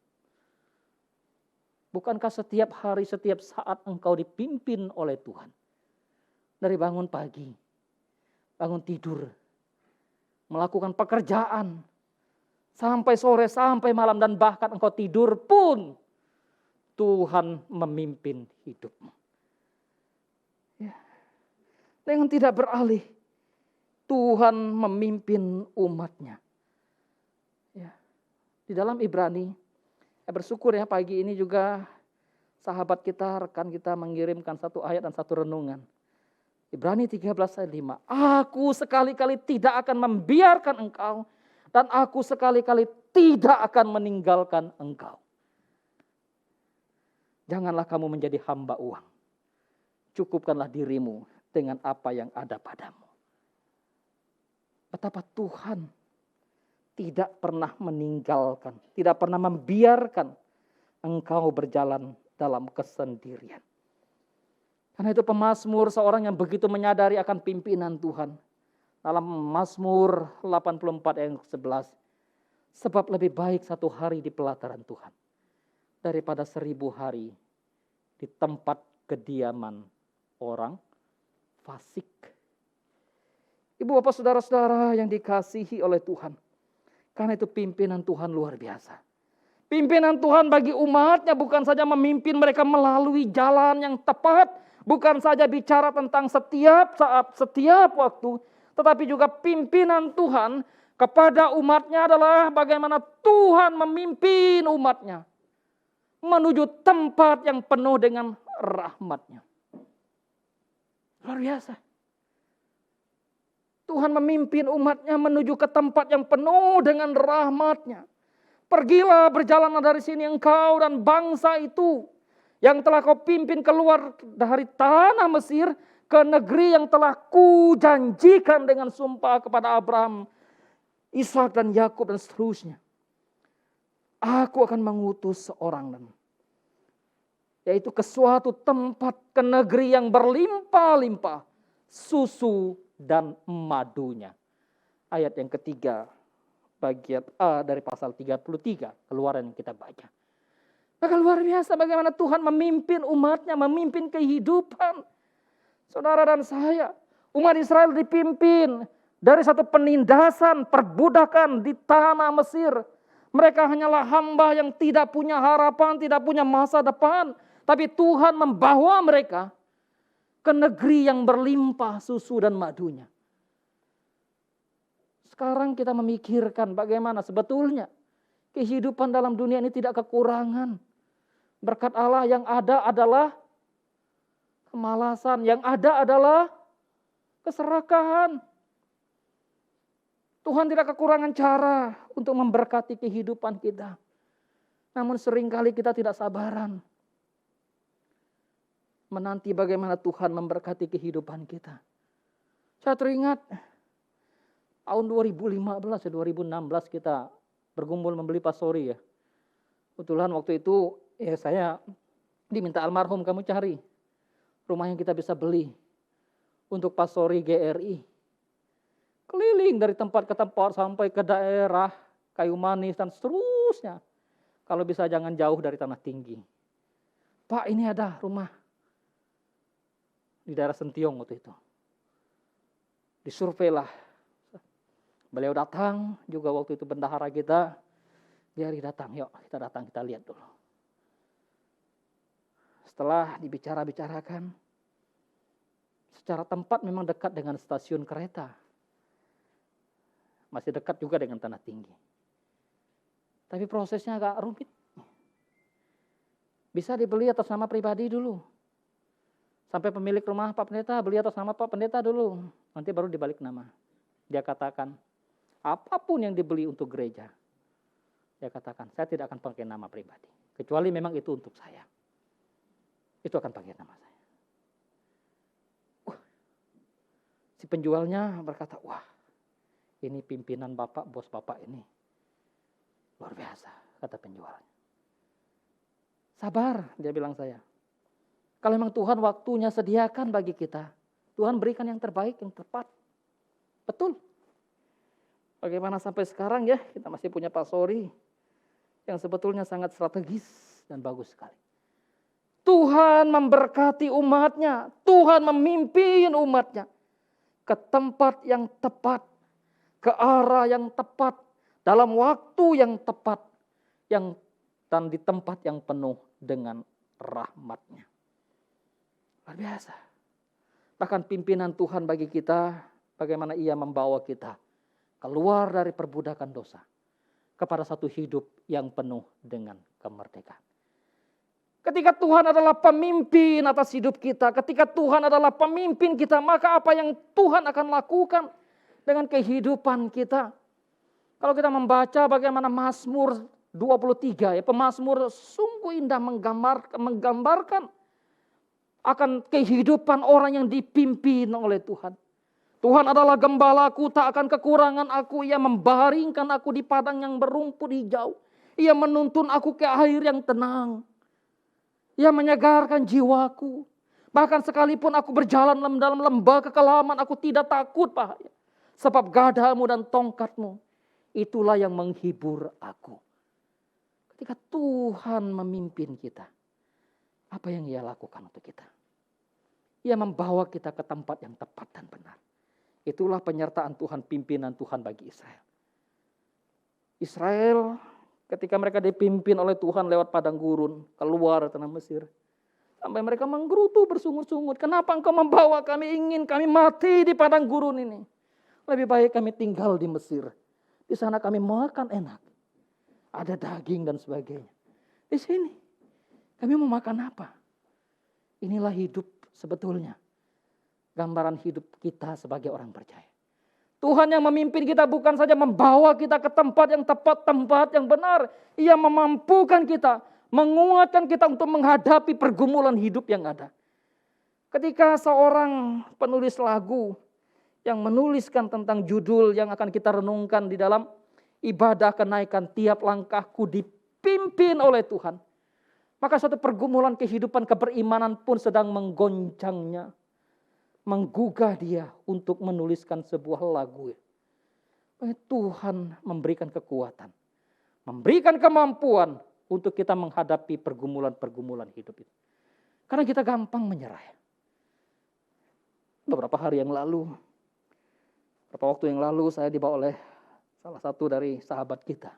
Bukankah setiap hari, setiap saat engkau dipimpin oleh Tuhan? Dari bangun pagi, bangun tidur, melakukan pekerjaan, sampai sore, sampai malam, dan bahkan engkau tidur pun, Tuhan memimpin hidupmu. Ya. Dengan tidak beralih, Tuhan memimpin umatnya. Ya. Di dalam Ibrani, saya bersyukur ya pagi ini juga sahabat kita, rekan kita mengirimkan satu ayat dan satu renungan. Ibrani 13 ayat 5. Aku sekali-kali tidak akan membiarkan engkau dan aku sekali-kali tidak akan meninggalkan engkau. Janganlah kamu menjadi hamba uang. Cukupkanlah dirimu dengan apa yang ada padamu. Betapa Tuhan tidak pernah meninggalkan, tidak pernah membiarkan engkau berjalan dalam kesendirian. Karena itu pemazmur seorang yang begitu menyadari akan pimpinan Tuhan. Dalam Mazmur 84 ayat 11. Sebab lebih baik satu hari di pelataran Tuhan daripada 1000 hari di tempat kediaman orang fasik. Ibu bapak saudara-saudara yang dikasihi oleh Tuhan. Karena itu pimpinan Tuhan luar biasa. Pimpinan Tuhan bagi umatnya bukan saja memimpin mereka melalui jalan yang tepat. Bukan saja bicara tentang setiap saat, setiap waktu. Tetapi juga pimpinan Tuhan kepada umatnya adalah bagaimana Tuhan memimpin umatnya menuju tempat yang penuh dengan rahmat-Nya. Luar biasa. Tuhan memimpin umatnya menuju ke tempat yang penuh dengan rahmat-Nya. Pergilah berjalanlah dari sini engkau dan bangsa itu yang telah kau pimpin keluar dari tanah Mesir ke negeri yang telah kujanjikan dengan sumpah kepada Abraham, Ishak dan Yakub dan seterusnya. Aku akan mengutus seorang, yaitu ke suatu tempat, ke negeri yang berlimpah-limpah susu dan madunya. Ayat yang ketiga, bagian A dari pasal 33, Keluaran yang kita baca. Maka luar biasa bagaimana Tuhan memimpin umatnya, memimpin kehidupan saudara dan saya. Umat Israel dipimpin dari satu penindasan, perbudakan di tanah Mesir. Mereka hanyalah hamba yang tidak punya harapan, tidak punya masa depan. Tapi Tuhan membawa mereka ke negeri yang berlimpah susu dan madunya. Sekarang kita memikirkan bagaimana sebetulnya kehidupan dalam dunia ini tidak kekurangan. Berkat Allah yang ada adalah kemalasan, yang ada adalah keserakahan. Tuhan tidak kekurangan cara untuk memberkati kehidupan kita. Namun seringkali kita tidak sabaran menanti bagaimana Tuhan memberkati kehidupan kita. Saya teringat tahun 2015 2016 kita bergumul membeli pastori ya. Kebetulan waktu itu saya diminta almarhum, kamu cari rumah yang kita bisa beli untuk pastori GRI. Keliling dari tempat ke tempat sampai ke daerah Kayu Manis dan seterusnya. Kalau bisa jangan jauh dari Tanah Tinggi. Pak, ini ada rumah di daerah Sentiong waktu itu. Disurveilah. Beliau datang juga waktu itu bendahara kita. Biari datang, yuk kita datang kita lihat dulu. Setelah dibicara-bicarakan, secara tempat memang dekat dengan stasiun kereta. Masih dekat juga dengan Tanah Tinggi. Tapi prosesnya agak rumit. Bisa dibeli atas nama pribadi dulu. Sampai pemilik rumah Pak Pendeta beli atas nama Pak Pendeta dulu. Nanti baru dibalik nama. Dia katakan, apapun yang dibeli untuk gereja. Dia katakan, saya tidak akan pakai nama pribadi. Kecuali memang itu untuk saya. Itu akan pakai nama saya. Si penjualnya berkata, wah, ini pimpinan Bapak, bos Bapak ini. Luar biasa, kata penjualnya. Sabar, dia bilang saya. Kalau memang Tuhan waktunya sediakan bagi kita, Tuhan berikan yang terbaik, yang tepat. Betul. Bagaimana sampai sekarang ya, kita masih punya pastori yang sebetulnya sangat strategis dan bagus sekali. Tuhan memberkati umatnya, Tuhan memimpin umatnya ke tempat yang tepat, ke arah yang tepat, dalam waktu yang tepat, dan di tempat yang penuh dengan rahmat-Nya. Luar biasa. Bahkan pimpinan Tuhan bagi kita, bagaimana Ia membawa kita keluar dari perbudakan dosa kepada satu hidup yang penuh dengan kemerdekaan. Ketika Tuhan adalah pemimpin atas hidup kita, ketika Tuhan adalah pemimpin kita, maka apa yang Tuhan akan lakukan dengan kehidupan kita? Kalau kita membaca bagaimana Mazmur 23, ya, pemazmur sungguh indah menggambarkan akan kehidupan orang yang dipimpin oleh Tuhan. Tuhan adalah gembalaku, tak akan kekurangan aku. Ia membaringkan aku di padang yang berumput hijau. Ia menuntun aku ke air yang tenang. Ia menyegarkan jiwaku. Bahkan sekalipun aku berjalan dalam lembah kekelaman, aku tidak takut bahaya. Sebab gadamu dan tongkatmu, itulah yang menghibur aku. Ketika Tuhan memimpin kita, apa yang Ia lakukan untuk kita? Ia membawa kita ke tempat yang tepat dan benar. Itulah penyertaan Tuhan, pimpinan Tuhan bagi Israel. Israel ketika mereka dipimpin oleh Tuhan lewat padang gurun, keluar tanah Mesir. Sampai mereka menggerutu bersungut-sungut. Kenapa engkau membawa kami, ingin kami mati di padang gurun ini? Lebih baik kami tinggal di Mesir. Di sana kami makan enak. Ada daging dan sebagainya. Di sini kami mau makan apa? Inilah hidup sebetulnya. Gambaran hidup kita sebagai orang percaya. Tuhan yang memimpin kita bukan saja membawa kita ke tempat yang tepat, tempat yang benar. Ia memampukan kita, menguatkan kita untuk menghadapi pergumulan hidup yang ada. Ketika seorang penulis lagu yang menuliskan tentang judul yang akan kita renungkan di dalam ibadah kenaikan, tiap langkahku dipimpin oleh Tuhan. Maka suatu pergumulan kehidupan keberimanan pun sedang menggoncangnya. Menggugah dia untuk menuliskan sebuah lagu. Tuhan memberikan kekuatan, memberikan kemampuan untuk kita menghadapi pergumulan-pergumulan hidup itu. Karena kita gampang menyerah. Beberapa waktu yang lalu saya dibawa oleh salah satu dari sahabat kita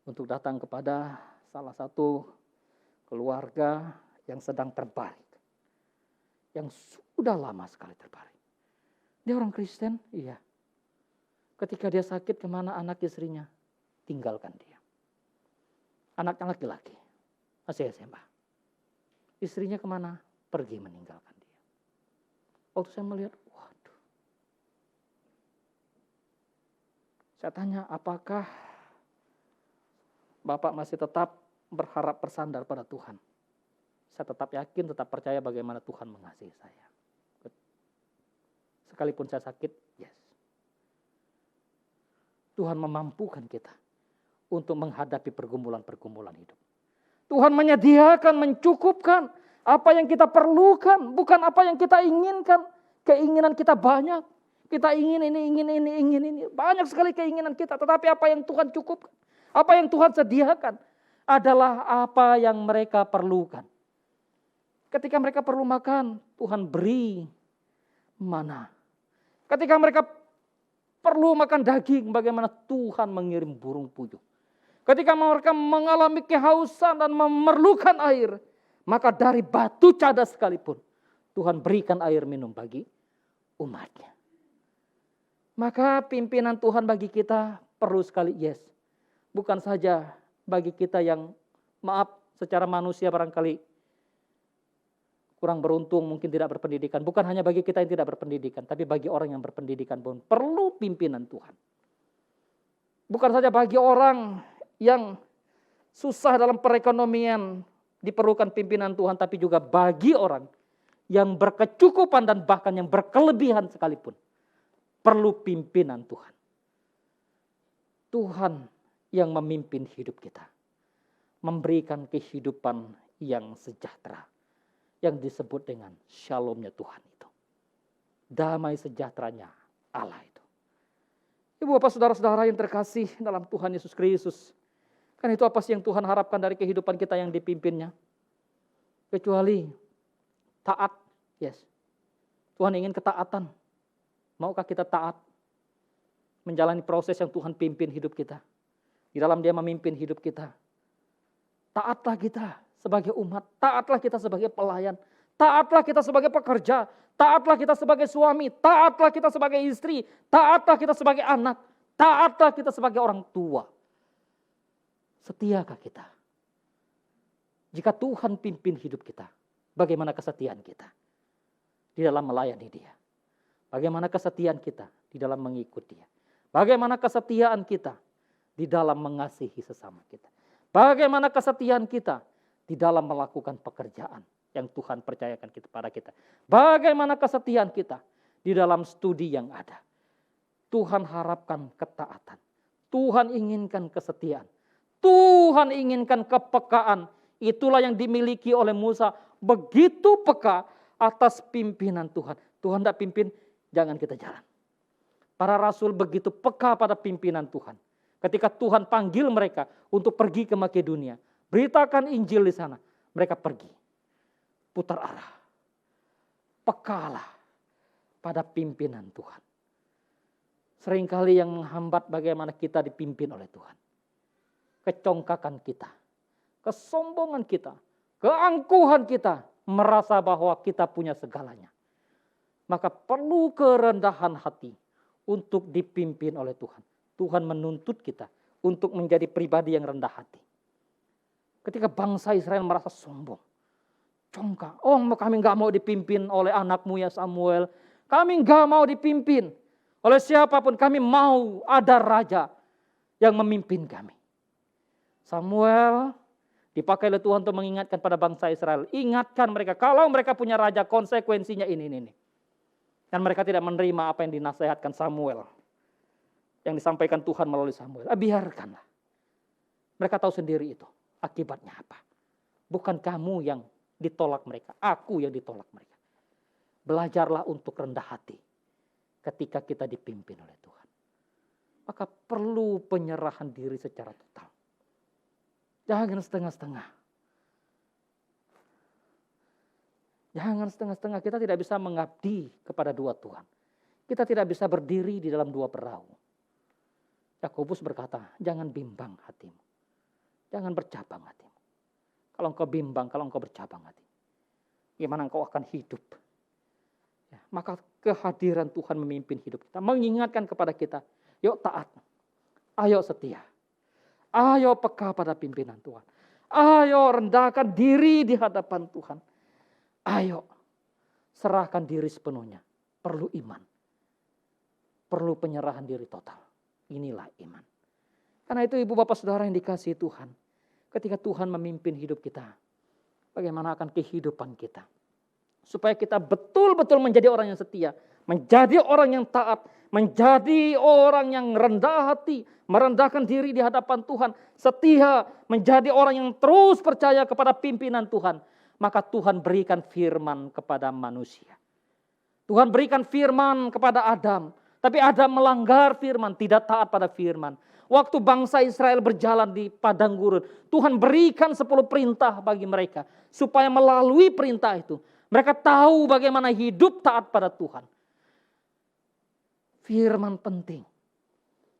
untuk datang kepada salah satu keluarga yang sedang terbaring. Yang sudah lama sekali terbaring. Dia orang Kristen, iya. Ketika dia sakit, kemana anak istrinya? Tinggalkan dia. Anaknya laki-laki, masih SMA. Istrinya kemana? Pergi meninggalkan dia. Waktu saya melihat, waduh. Saya tanya, apakah Bapak masih tetap berharap bersandar pada Tuhan? Saya tetap yakin, tetap percaya bagaimana Tuhan mengasihi saya. Sekalipun saya sakit, yes. Tuhan memampukan kita untuk menghadapi pergumulan-pergumulan hidup. Tuhan menyediakan, mencukupkan apa yang kita perlukan, bukan apa yang kita inginkan. Keinginan kita banyak. Kita ingin ini. Banyak sekali keinginan kita, tetapi apa yang Tuhan cukupkan, apa yang Tuhan sediakan adalah apa yang mereka perlukan. Ketika mereka perlu makan, Tuhan beri mana. Ketika mereka perlu makan daging, bagaimana Tuhan mengirim burung puyuh. Ketika mereka mengalami kehausan dan memerlukan air, maka dari batu cadas sekalipun, Tuhan berikan air minum bagi umatnya. Maka pimpinan Tuhan bagi kita perlu sekali, yes. Bukan saja bagi kita yang, maaf, secara manusia barangkali kurang beruntung, mungkin tidak berpendidikan. Bukan hanya bagi kita yang tidak berpendidikan, tapi bagi orang yang berpendidikan pun perlu pimpinan Tuhan. Bukan saja bagi orang yang susah dalam perekonomian diperlukan pimpinan Tuhan, tapi juga bagi orang yang berkecukupan dan bahkan yang berkelebihan sekalipun perlu pimpinan Tuhan. Tuhan yang memimpin hidup kita, memberikan kehidupan yang sejahtera. Yang disebut dengan shalomnya Tuhan itu. Damai sejahteranya Allah itu. Ibu bapak saudara-saudara yang terkasih dalam Tuhan Yesus Kristus. Kan itu apa sih yang Tuhan harapkan dari kehidupan kita yang dipimpinnya? Kecuali taat. Yes. Tuhan ingin ketaatan. Maukah kita taat? Menjalani proses yang Tuhan pimpin hidup kita. Di dalam Dia memimpin hidup kita. Taatlah kita sebagai umat, taatlah kita sebagai pelayan, taatlah kita sebagai pekerja, taatlah kita sebagai suami, taatlah kita sebagai istri, taatlah kita sebagai anak, taatlah kita sebagai orang tua. Setiakah kita? Jika Tuhan pimpin hidup kita, bagaimana kesetiaan kita di dalam melayani Dia? Bagaimana kesetiaan kita di dalam mengikut Dia? Bagaimana kesetiaan kita di dalam mengasihi sesama kita? Bagaimana kesetiaan kita di dalam melakukan pekerjaan yang Tuhan percayakan kepada kita. Bagaimana kesetiaan kita di dalam studi yang ada. Tuhan harapkan ketaatan. Tuhan inginkan kesetiaan. Tuhan inginkan kepekaan. Itulah yang dimiliki oleh Musa. Begitu peka atas pimpinan Tuhan. Tuhan tidak pimpin, jangan kita jalan. Para rasul begitu peka pada pimpinan Tuhan. Ketika Tuhan panggil mereka untuk pergi ke Makedonia, beritakan Injil di sana. Mereka pergi. Putar arah. Pekalah pada pimpinan Tuhan. Seringkali yang menghambat bagaimana kita dipimpin oleh Tuhan. Kecongkakan kita. Kesombongan kita. Keangkuhan kita. Merasa bahwa kita punya segalanya. Maka perlu kerendahan hati untuk dipimpin oleh Tuhan. Tuhan menuntut kita untuk menjadi pribadi yang rendah hati. Ketika bangsa Israel merasa sombong, congkak, oh kami gak mau dipimpin oleh anakmu ya Samuel. Kami gak mau dipimpin oleh siapapun, kami mau ada raja yang memimpin kami. Samuel dipakai oleh Tuhan untuk mengingatkan pada bangsa Israel. Ingatkan mereka, kalau mereka punya raja konsekuensinya ini. Dan mereka tidak menerima apa yang dinasihatkan Samuel. Yang disampaikan Tuhan melalui Samuel. Biarkanlah. Mereka tahu sendiri itu. Akibatnya apa. Bukan kamu yang ditolak mereka. Aku yang ditolak mereka. Belajarlah untuk rendah hati. Ketika kita dipimpin oleh Tuhan. Maka perlu penyerahan diri secara total. Jangan setengah-setengah. Jangan setengah-setengah, kita tidak bisa mengabdi kepada dua Tuhan. Kita tidak bisa berdiri di dalam dua perahu. Yakobus berkata, jangan bimbang hatimu. Jangan bercabang hatimu. Kalau engkau bimbang, kalau engkau bercabang hati, gimana engkau akan hidup? Ya, maka kehadiran Tuhan memimpin hidup kita. Mengingatkan kepada kita, yuk taat. Ayo setia. Ayo peka pada pimpinan Tuhan. Ayo rendahkan diri di hadapan Tuhan. Ayo, serahkan diri sepenuhnya. Perlu iman. Perlu penyerahan diri total. Inilah iman. Karena itu ibu bapak saudara yang dikasihi Tuhan. Ketika Tuhan memimpin hidup kita. Bagaimana akan kehidupan kita. Supaya kita betul-betul menjadi orang yang setia. Menjadi orang yang taat. Menjadi orang yang rendah hati. Merendahkan diri di hadapan Tuhan. Setia. Menjadi orang yang terus percaya kepada pimpinan Tuhan. Maka Tuhan berikan firman kepada manusia. Tuhan berikan firman kepada Adam. Tapi Adam melanggar firman, tidak taat pada firman. Waktu bangsa Israel berjalan di padang gurun, Tuhan berikan 10 perintah bagi mereka. Supaya melalui perintah itu, mereka tahu bagaimana hidup taat pada Tuhan. Firman penting.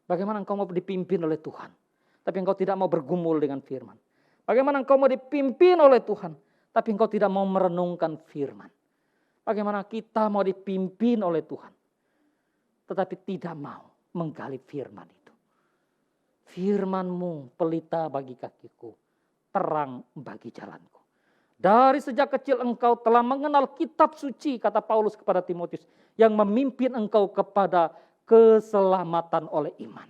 Bagaimana engkau mau dipimpin oleh Tuhan. Tapi engkau tidak mau bergumul dengan firman. Bagaimana engkau mau dipimpin oleh Tuhan. Tapi engkau tidak mau merenungkan firman. Bagaimana kita mau dipimpin oleh Tuhan. Tetapi tidak mau menggali firman itu. Firman-Mu pelita bagi kakiku. Terang bagi jalanku. Dari sejak kecil engkau telah mengenal kitab suci. Kata Paulus kepada Timotius. Yang memimpin engkau kepada keselamatan oleh iman.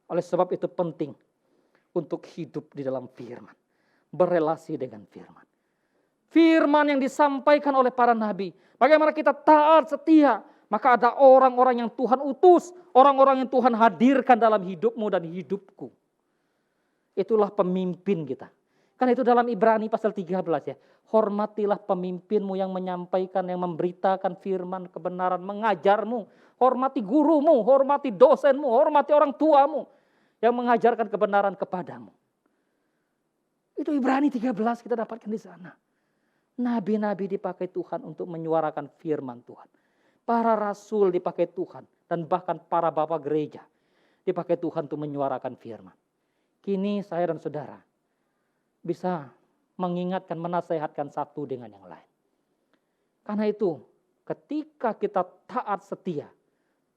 Oleh sebab itu penting. Untuk hidup di dalam firman. Berelasi dengan firman. Firman yang disampaikan oleh para nabi. Bagaimana kita taat, setia. Maka ada orang-orang yang Tuhan utus. Orang-orang yang Tuhan hadirkan dalam hidupmu dan hidupku. Itulah pemimpin kita. Kan itu dalam Ibrani pasal 13 ya. Hormatilah pemimpinmu yang menyampaikan, yang memberitakan firman kebenaran, mengajarmu. Hormati gurumu, hormati dosenmu, hormati orang tuamu. Yang mengajarkan kebenaran kepadamu. Itu Ibrani 13 kita dapatkan di sana. Nabi-nabi dipakai Tuhan untuk menyuarakan firman Tuhan. Para rasul dipakai Tuhan. Dan bahkan para bapak gereja dipakai Tuhan untuk menyuarakan firman. Kini saya dan saudara bisa mengingatkan, menasehatkan satu dengan yang lain. Karena itu ketika kita taat setia.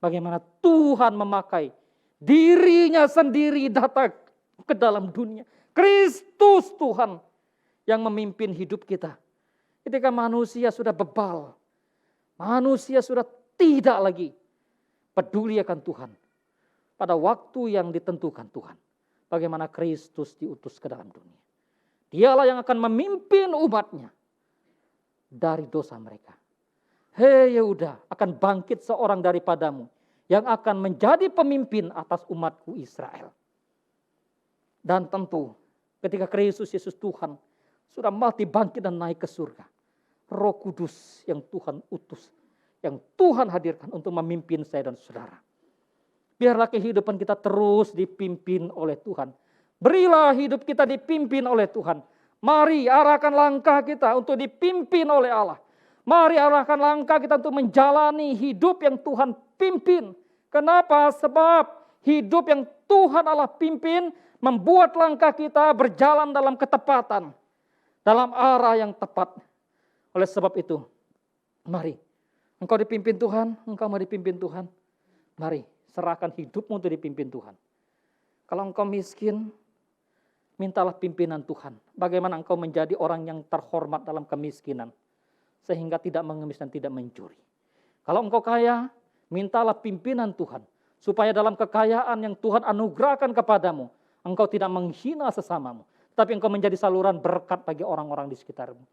Bagaimana Tuhan memakai dirinya sendiri datang ke dalam dunia. Kristus Tuhan yang memimpin hidup kita. Ketika manusia sudah bebal. Manusia sudah tidak lagi peduli akan Tuhan. Pada waktu yang ditentukan Tuhan. Bagaimana Kristus diutus ke dalam dunia. Dialah yang akan memimpin umatnya dari dosa mereka. Hei Yehuda, akan bangkit seorang daripadamu yang akan menjadi pemimpin atas umatku Israel. Dan tentu ketika Kristus Yesus Tuhan sudah mati, bangkit dan naik ke surga, Roh Kudus yang Tuhan utus, yang Tuhan hadirkan untuk memimpin saya dan saudara. Biarlah kehidupan kita terus dipimpin oleh Tuhan. Berilah hidup kita dipimpin oleh Tuhan. Mari arahkan langkah kita untuk dipimpin oleh Allah. Mari arahkan langkah kita untuk menjalani hidup yang Tuhan pimpin. Kenapa? Sebab hidup yang Tuhan Allah pimpin membuat langkah kita berjalan dalam ketepatan, dalam arah yang tepat. Oleh sebab itu, mari engkau dipimpin Tuhan, engkau mau dipimpin Tuhan. Mari serahkan hidupmu untuk dipimpin Tuhan. Kalau engkau miskin, mintalah pimpinan Tuhan. Bagaimana engkau menjadi orang yang terhormat dalam kemiskinan, sehingga tidak mengemis dan tidak mencuri. Kalau engkau kaya, mintalah pimpinan Tuhan, supaya dalam kekayaan yang Tuhan anugerahkan kepadamu, engkau tidak menghina sesamamu, tapi engkau menjadi saluran berkat bagi orang-orang di sekitarmu.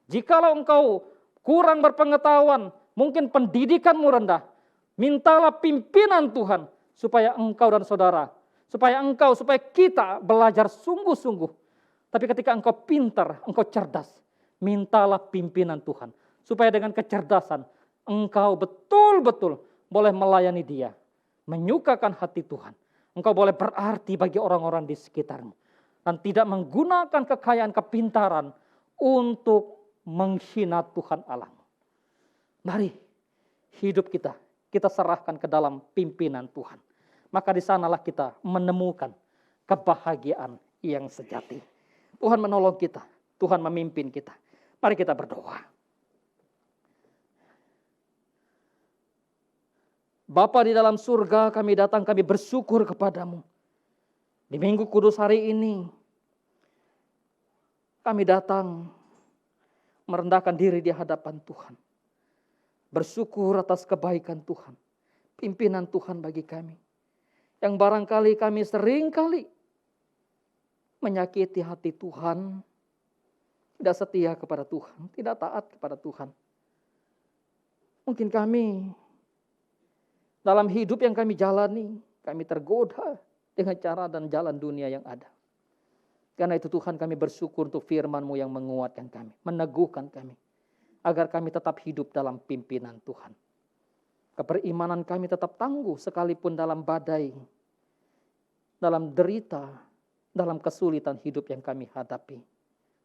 Jikalau engkau kurang berpengetahuan, mungkin pendidikanmu rendah, mintalah pimpinan Tuhan, supaya engkau dan saudara, supaya kita belajar sungguh-sungguh. Tapi ketika engkau pintar, engkau cerdas, mintalah pimpinan Tuhan, supaya dengan kecerdasan engkau betul-betul boleh melayani Dia, menyukakan hati Tuhan. Engkau boleh berarti bagi orang-orang di sekitarmu. Dan tidak menggunakan kekayaan kepintaran untuk menghina Tuhan Allahmu. Mari hidup kita serahkan ke dalam pimpinan Tuhan. Maka di sanalah kita menemukan kebahagiaan yang sejati. Tuhan menolong kita, Tuhan memimpin kita. Mari kita berdoa. Bapa di dalam surga, kami datang, kami bersyukur kepadamu. Di Minggu Kudus hari ini, kami datang merendahkan diri di hadapan Tuhan. Bersyukur atas kebaikan Tuhan, pimpinan Tuhan bagi kami. Yang barangkali kami seringkali menyakiti hati Tuhan, tidak setia kepada Tuhan, tidak taat kepada Tuhan. Mungkin kami dalam hidup yang kami jalani, kami tergoda dengan cara dan jalan dunia yang ada. Karena itu Tuhan, kami bersyukur untuk firman-Mu yang menguatkan kami, meneguhkan kami, agar kami tetap hidup dalam pimpinan Tuhan. Keperimanan kami tetap tangguh sekalipun dalam badai, dalam derita, dalam kesulitan hidup yang kami hadapi.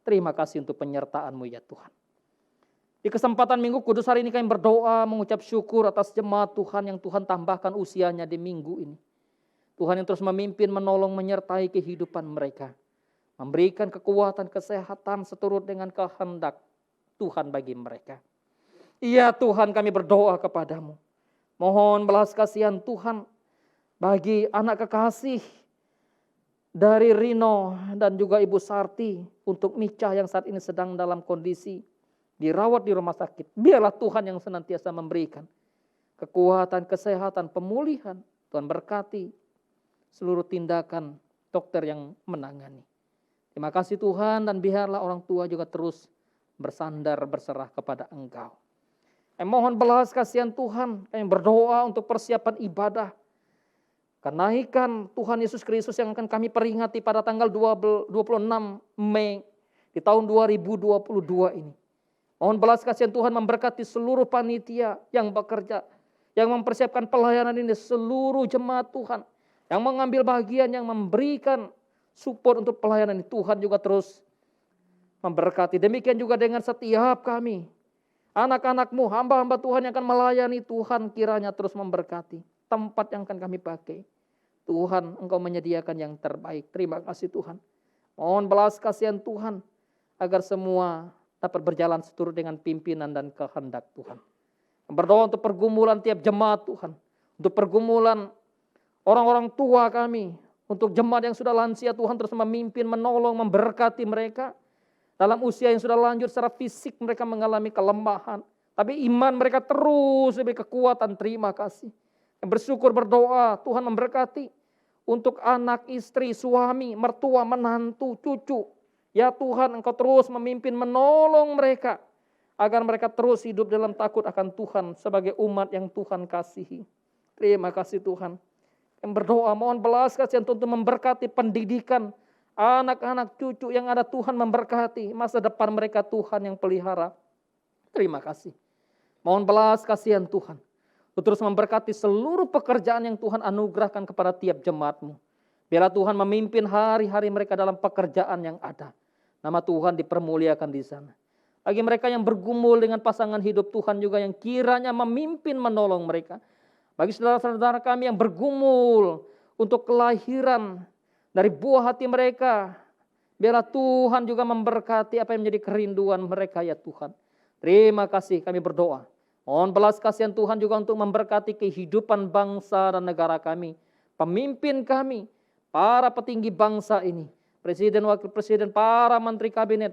Terima kasih untuk penyertaan-Mu ya Tuhan. Di kesempatan Minggu Kudus hari ini kami berdoa mengucap syukur atas jemaat Tuhan yang Tuhan tambahkan usianya di minggu ini. Tuhan yang terus memimpin, menolong, menyertai kehidupan mereka. Memberikan kekuatan, kesehatan seturut dengan kehendak Tuhan bagi mereka. Iya Tuhan, kami berdoa kepadamu. Mohon belas kasihan Tuhan bagi anak kekasih dari Rino dan juga Ibu Sarti untuk Mica yang saat ini sedang dalam kondisi dirawat di rumah sakit. Biarlah Tuhan yang senantiasa memberikan kekuatan, kesehatan, pemulihan. Tuhan berkati seluruh tindakan dokter yang menangani. Terima kasih Tuhan, dan biarlah orang tua juga terus bersandar, berserah kepada Engkau. Mohon belas kasihan Tuhan, kami berdoa untuk persiapan ibadah kenaikan Tuhan Yesus Kristus yang akan kami peringati pada tanggal 26 Mei di tahun 2022 ini. Mohon belas kasihan Tuhan memberkati seluruh panitia yang bekerja, yang mempersiapkan pelayanan ini, seluruh jemaat Tuhan, yang mengambil bagian, yang memberikan support untuk pelayanan ini. Tuhan juga terus memberkati. Demikian juga dengan setiap kami, anak-anak-Mu, hamba-hamba Tuhan yang akan melayani. Tuhan kiranya terus memberkati tempat yang akan kami pakai. Tuhan, Engkau menyediakan yang terbaik. Terima kasih Tuhan. Mohon belas kasihan Tuhan agar semua dapat berjalan seturut dengan pimpinan dan kehendak Tuhan. Berdoa untuk pergumulan tiap jemaat Tuhan, untuk pergumulan orang-orang tua kami, untuk jemaat yang sudah lansia. Tuhan terus memimpin, menolong, memberkati mereka. Dalam usia yang sudah lanjut secara fisik mereka mengalami kelemahan, tapi iman mereka terus lebih kekuatan. Terima kasih. Bersyukur, berdoa Tuhan memberkati untuk anak, istri, suami, mertua, menantu, cucu Ya Tuhan, Engkau terus memimpin, menolong mereka, agar mereka terus hidup dalam takut akan Tuhan sebagai umat yang Tuhan kasihi. Terima kasih Tuhan. Yang berdoa, mohon belas kasihan untuk memberkati pendidikan anak-anak cucu yang ada, Tuhan memberkati masa depan mereka, Tuhan yang pelihara. Terima kasih. Mohon belas kasihan Tuhan, terus memberkati seluruh pekerjaan yang Tuhan anugerahkan kepada tiap jemaat-Mu. Biarlah Tuhan memimpin hari-hari mereka dalam pekerjaan yang ada. Nama Tuhan dipermuliakan di sana. Bagi mereka yang bergumul dengan pasangan hidup, Tuhan juga yang kiranya memimpin, menolong mereka. Bagi saudara-saudara kami yang bergumul untuk kelahiran dari buah hati mereka, biarlah Tuhan juga memberkati apa yang menjadi kerinduan mereka ya Tuhan. Terima kasih, kami berdoa. Mohon belas kasihan Tuhan juga untuk memberkati kehidupan bangsa dan negara kami. Pemimpin kami, para petinggi bangsa ini, Presiden, Wakil Presiden, para Menteri Kabinet,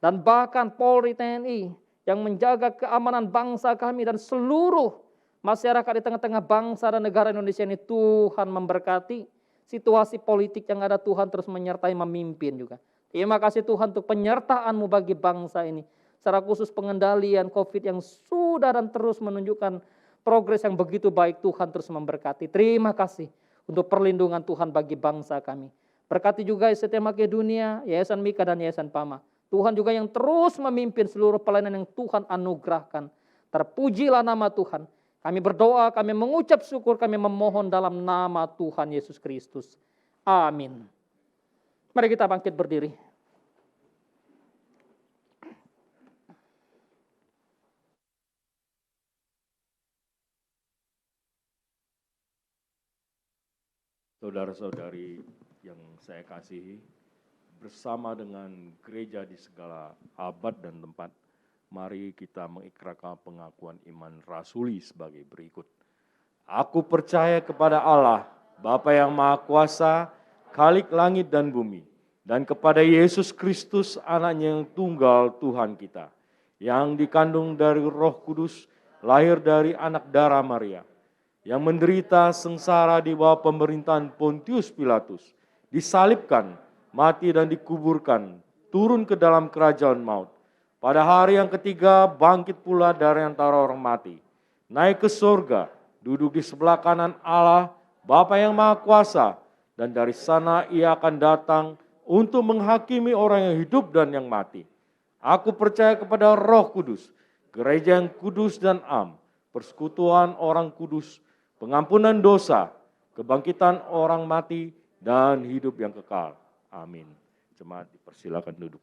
dan bahkan Polri, TNI yang menjaga keamanan bangsa kami dan seluruh masyarakat di tengah-tengah bangsa dan negara Indonesia ini. Tuhan memberkati situasi politik yang ada, Tuhan terus menyertai, memimpin juga. Terima kasih Tuhan untuk penyertaan-Mu bagi bangsa ini. Secara khusus pengendalian COVID yang sudah dan terus menunjukkan progres yang begitu baik, Tuhan terus memberkati. Terima kasih untuk perlindungan Tuhan bagi bangsa kami. Berkati juga ST Makedonia, Yayasan Mika dan Yayasan Pama. Tuhan juga yang terus memimpin seluruh pelayanan yang Tuhan anugerahkan. Terpujilah nama Tuhan. Kami berdoa, kami mengucap syukur, kami memohon dalam nama Tuhan Yesus Kristus. Amin. Mari kita bangkit berdiri. Saudara-saudari yang saya kasihi, bersama dengan gereja di segala abad dan tempat, mari kita mengikrarkan pengakuan iman rasuli sebagai berikut. Aku percaya kepada Allah, Bapa yang Maha Kuasa, Khalik langit dan bumi, dan kepada Yesus Kristus, anaknya yang tunggal Tuhan kita, yang dikandung dari Roh Kudus, lahir dari anak darah Maria, yang menderita sengsara di bawah pemerintahan Pontius Pilatus, disalibkan, mati dan dikuburkan, turun ke dalam kerajaan maut. Pada hari yang ketiga bangkit pula dari antara orang mati, naik ke surga, duduk di sebelah kanan Allah, Bapa yang Maha Kuasa, dan dari sana Ia akan datang untuk menghakimi orang yang hidup dan yang mati. Aku percaya kepada Roh Kudus, gereja yang kudus dan am, persekutuan orang kudus, pengampunan dosa, kebangkitan orang mati, dan hidup yang kekal. Amin. Jemaat dipersilakan duduk.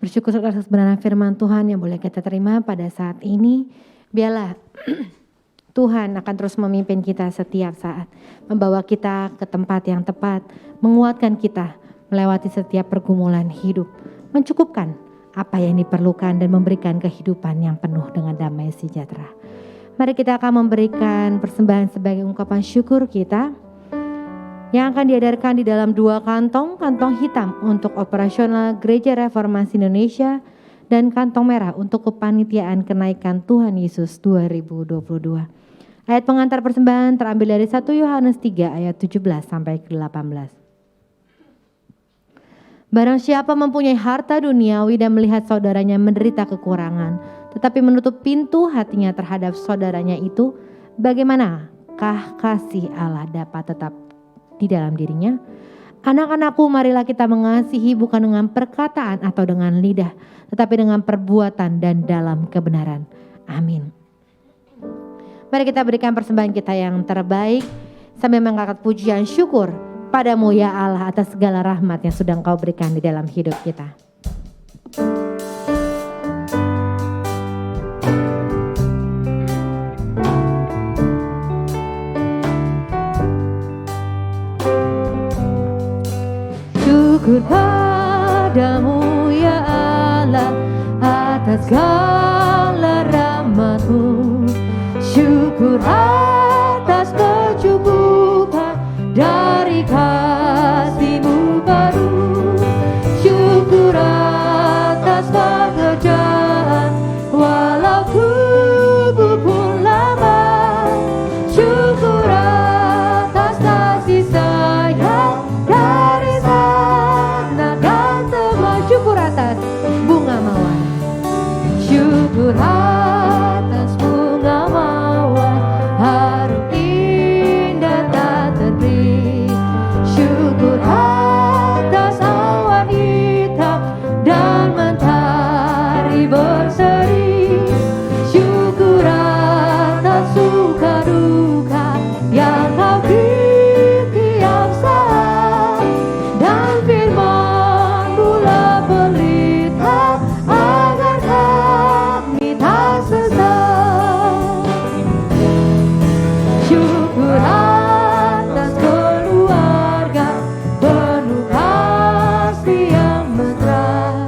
Bersyukur atas kebenaran firman Tuhan yang boleh kita terima pada saat ini. Biarlah Tuhan akan terus memimpin kita setiap saat, membawa kita ke tempat yang tepat, menguatkan kita melewati setiap pergumulan hidup, mencukupkan apa yang diperlukan dan memberikan kehidupan yang penuh dengan damai sejahtera. Mari kita akan memberikan persembahan sebagai ungkapan syukur kita yang akan diedarkan di dalam 2 kantong hitam untuk operasional Gereja Reformasi Indonesia dan kantong merah untuk kepanitiaan kenaikan Tuhan Yesus 2022. Ayat pengantar persembahan terambil dari 1 Yohanes 3 ayat 17 sampai ke 18. Barang siapa mempunyai harta duniawi dan melihat saudaranya menderita kekurangan, tetapi menutup pintu hatinya terhadap saudaranya itu, bagaimanakah kasih Allah dapat tetap di dalam dirinya? Anak-anakku, marilah kita mengasihi bukan dengan perkataan atau dengan lidah, tetapi dengan perbuatan dan dalam kebenaran. Amin. Mari kita berikan persembahan kita yang terbaik sambil mengangkat pujian syukur padamu ya Allah atas segala rahmat yang sudah Engkau berikan di dalam hidup kita. Syukur padamu ya Allah atas segala rahmat-Mu. Syukur atas kecukupan dari kasih-Mu baru. Syukur atas bunga mawar, harum indah tak terbeli. Syukur atas awan hitam dan mentari berseri. Syukur atas suka duka yang kau beri tiap saat, dan firman pula pelita agar kami tak sesat. Syukur atas keluarga penuh kasih yang mesra.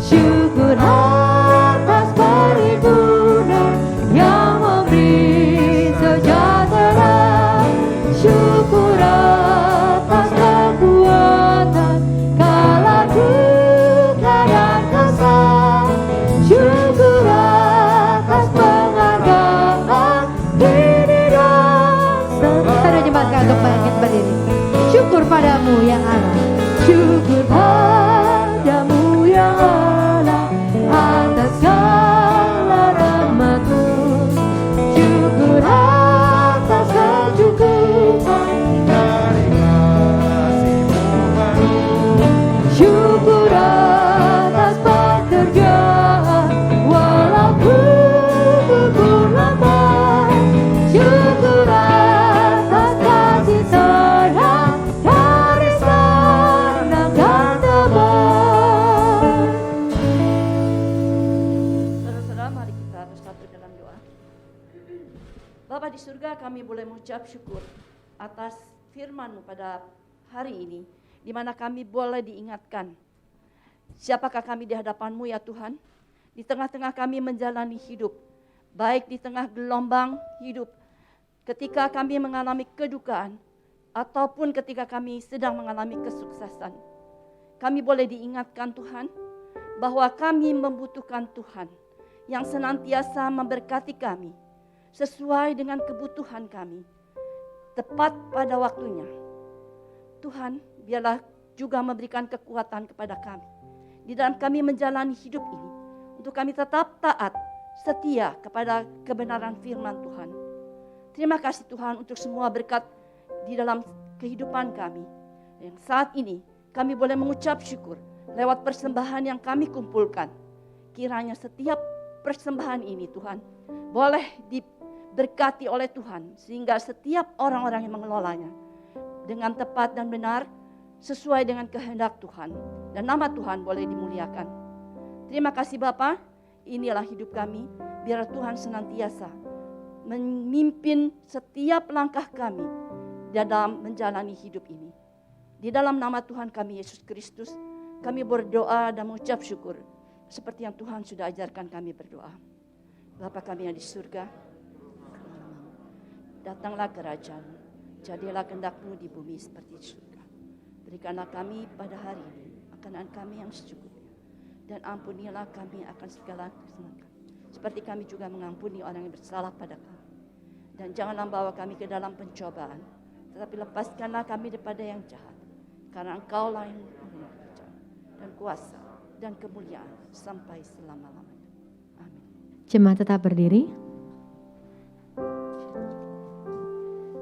Syukur atas perhimpunan yang memberi sejahtera. Syukur atas kekuatan kala duka dan kesal. Syukur atas penghargaan ini dan semua. Saya jembatkan untuk bangkit berdiri. Syukur padamu ya Allah. Syukur padamu ya Allah atas segala rahmat-Mu. Syukur atas kecukupan dari kasih-Mu baru. Syukur atas pekerjaan walaupun gugur lambat. Syukur atas kasih sayang dari sana dan tebal. Saudara-saudara, mari kita bersatu dalam doa. Bapa di surga, kami boleh mengucap syukur atas firman-Mu pada hari ini, di mana kami boleh diingatkan siapakah kami di hadapan-Mu ya Tuhan. Di tengah-tengah kami menjalani hidup, baik di tengah gelombang hidup, ketika kami mengalami kedukaan, ataupun ketika kami sedang mengalami kesuksesan. Kami boleh diingatkan Tuhan, bahwa kami membutuhkan Tuhan yang senantiasa memberkati kami sesuai dengan kebutuhan kami, tepat pada waktunya. Tuhan, biarlah juga memberikan kekuatan kepada kami di dalam kami menjalani hidup ini, untuk kami tetap taat, setia kepada kebenaran firman Tuhan. Terima kasih Tuhan untuk semua berkat di dalam kehidupan kami. Yang saat ini kami boleh mengucap syukur lewat persembahan yang kami kumpulkan. Kiranya setiap persembahan ini Tuhan boleh diberkati oleh Tuhan, sehingga setiap orang-orang yang mengelolanya dengan tepat dan benar sesuai dengan kehendak Tuhan, dan nama Tuhan boleh dimuliakan. Terima kasih Bapa, inilah hidup kami. Biar Tuhan senantiasa memimpin setiap langkah kami dalam menjalani hidup ini. Di dalam nama Tuhan kami Yesus Kristus, kami berdoa dan mengucap syukur seperti yang Tuhan sudah ajarkan kami berdoa. Bapa kami yang di surga, datanglah kerajaan-Mu, jadilah kehendak-Mu di bumi seperti di surga. Berikanlah kami pada hari ini makanan kami yang secukupnya, dan ampunilah kami akan segala kesalahan, seperti kami juga mengampuni orang yang bersalah pada kami. Dan janganlah bawa kami ke dalam pencobaan, tetapi lepaskanlah kami daripada yang jahat, karena Engkau-lah yang mempunyai kerajaan dan kuasa dan kemuliaan sampai selama-lamanya. Amin. Jemaat tetap berdiri.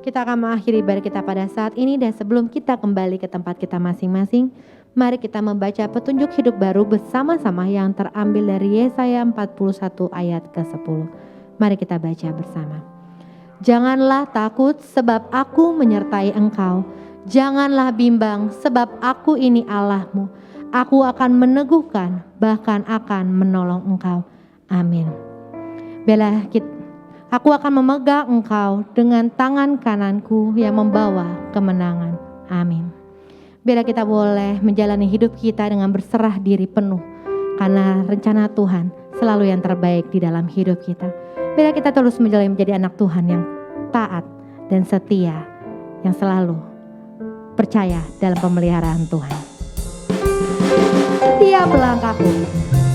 Kita akan mengakhiri ibadah kita pada saat ini, dan sebelum kita kembali ke tempat kita masing-masing, mari kita membaca petunjuk hidup baru bersama-sama yang terambil dari Yesaya 41 ayat ke-10. Mari kita baca bersama. Janganlah takut sebab aku menyertai engkau. Janganlah bimbang sebab aku ini Allahmu. Aku akan meneguhkan, bahkan akan menolong engkau. Amin. Bila aku akan memegang engkau dengan tangan kananku yang membawa kemenangan. Amin. Bila kita boleh menjalani hidup kita dengan berserah diri penuh, karena rencana Tuhan selalu yang terbaik di dalam hidup kita. Bila kita terus menjadi anak Tuhan yang taat dan setia, yang selalu percaya dalam pemeliharaan Tuhan. Setiap langkahku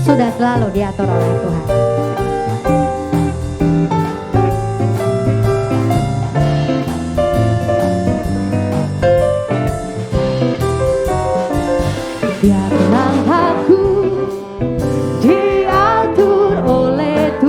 sudah selalu diatur oleh Tuhan. Setiap langkahku diatur oleh Tuhan.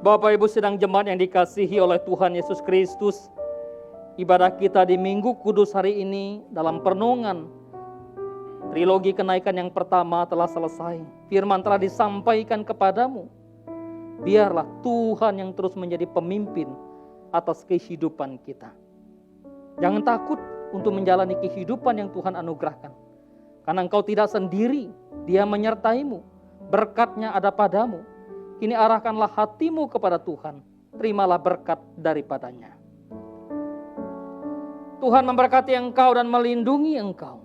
Bapak Ibu sedang jemaat yang dikasihi oleh Tuhan Yesus Kristus, ibadah kita di Minggu Kudus hari ini dalam perenungan trilogi kenaikan yang pertama telah selesai. Firman telah disampaikan kepadamu. Biarlah Tuhan yang terus menjadi pemimpin atas kehidupan kita. Jangan takut untuk menjalani kehidupan yang Tuhan anugerahkan. Karena engkau tidak sendiri, Dia menyertaimu. Berkat-Nya ada padamu. Kini arahkanlah hatimu kepada Tuhan. Terimalah berkat daripadanya. Tuhan memberkati engkau dan melindungi engkau.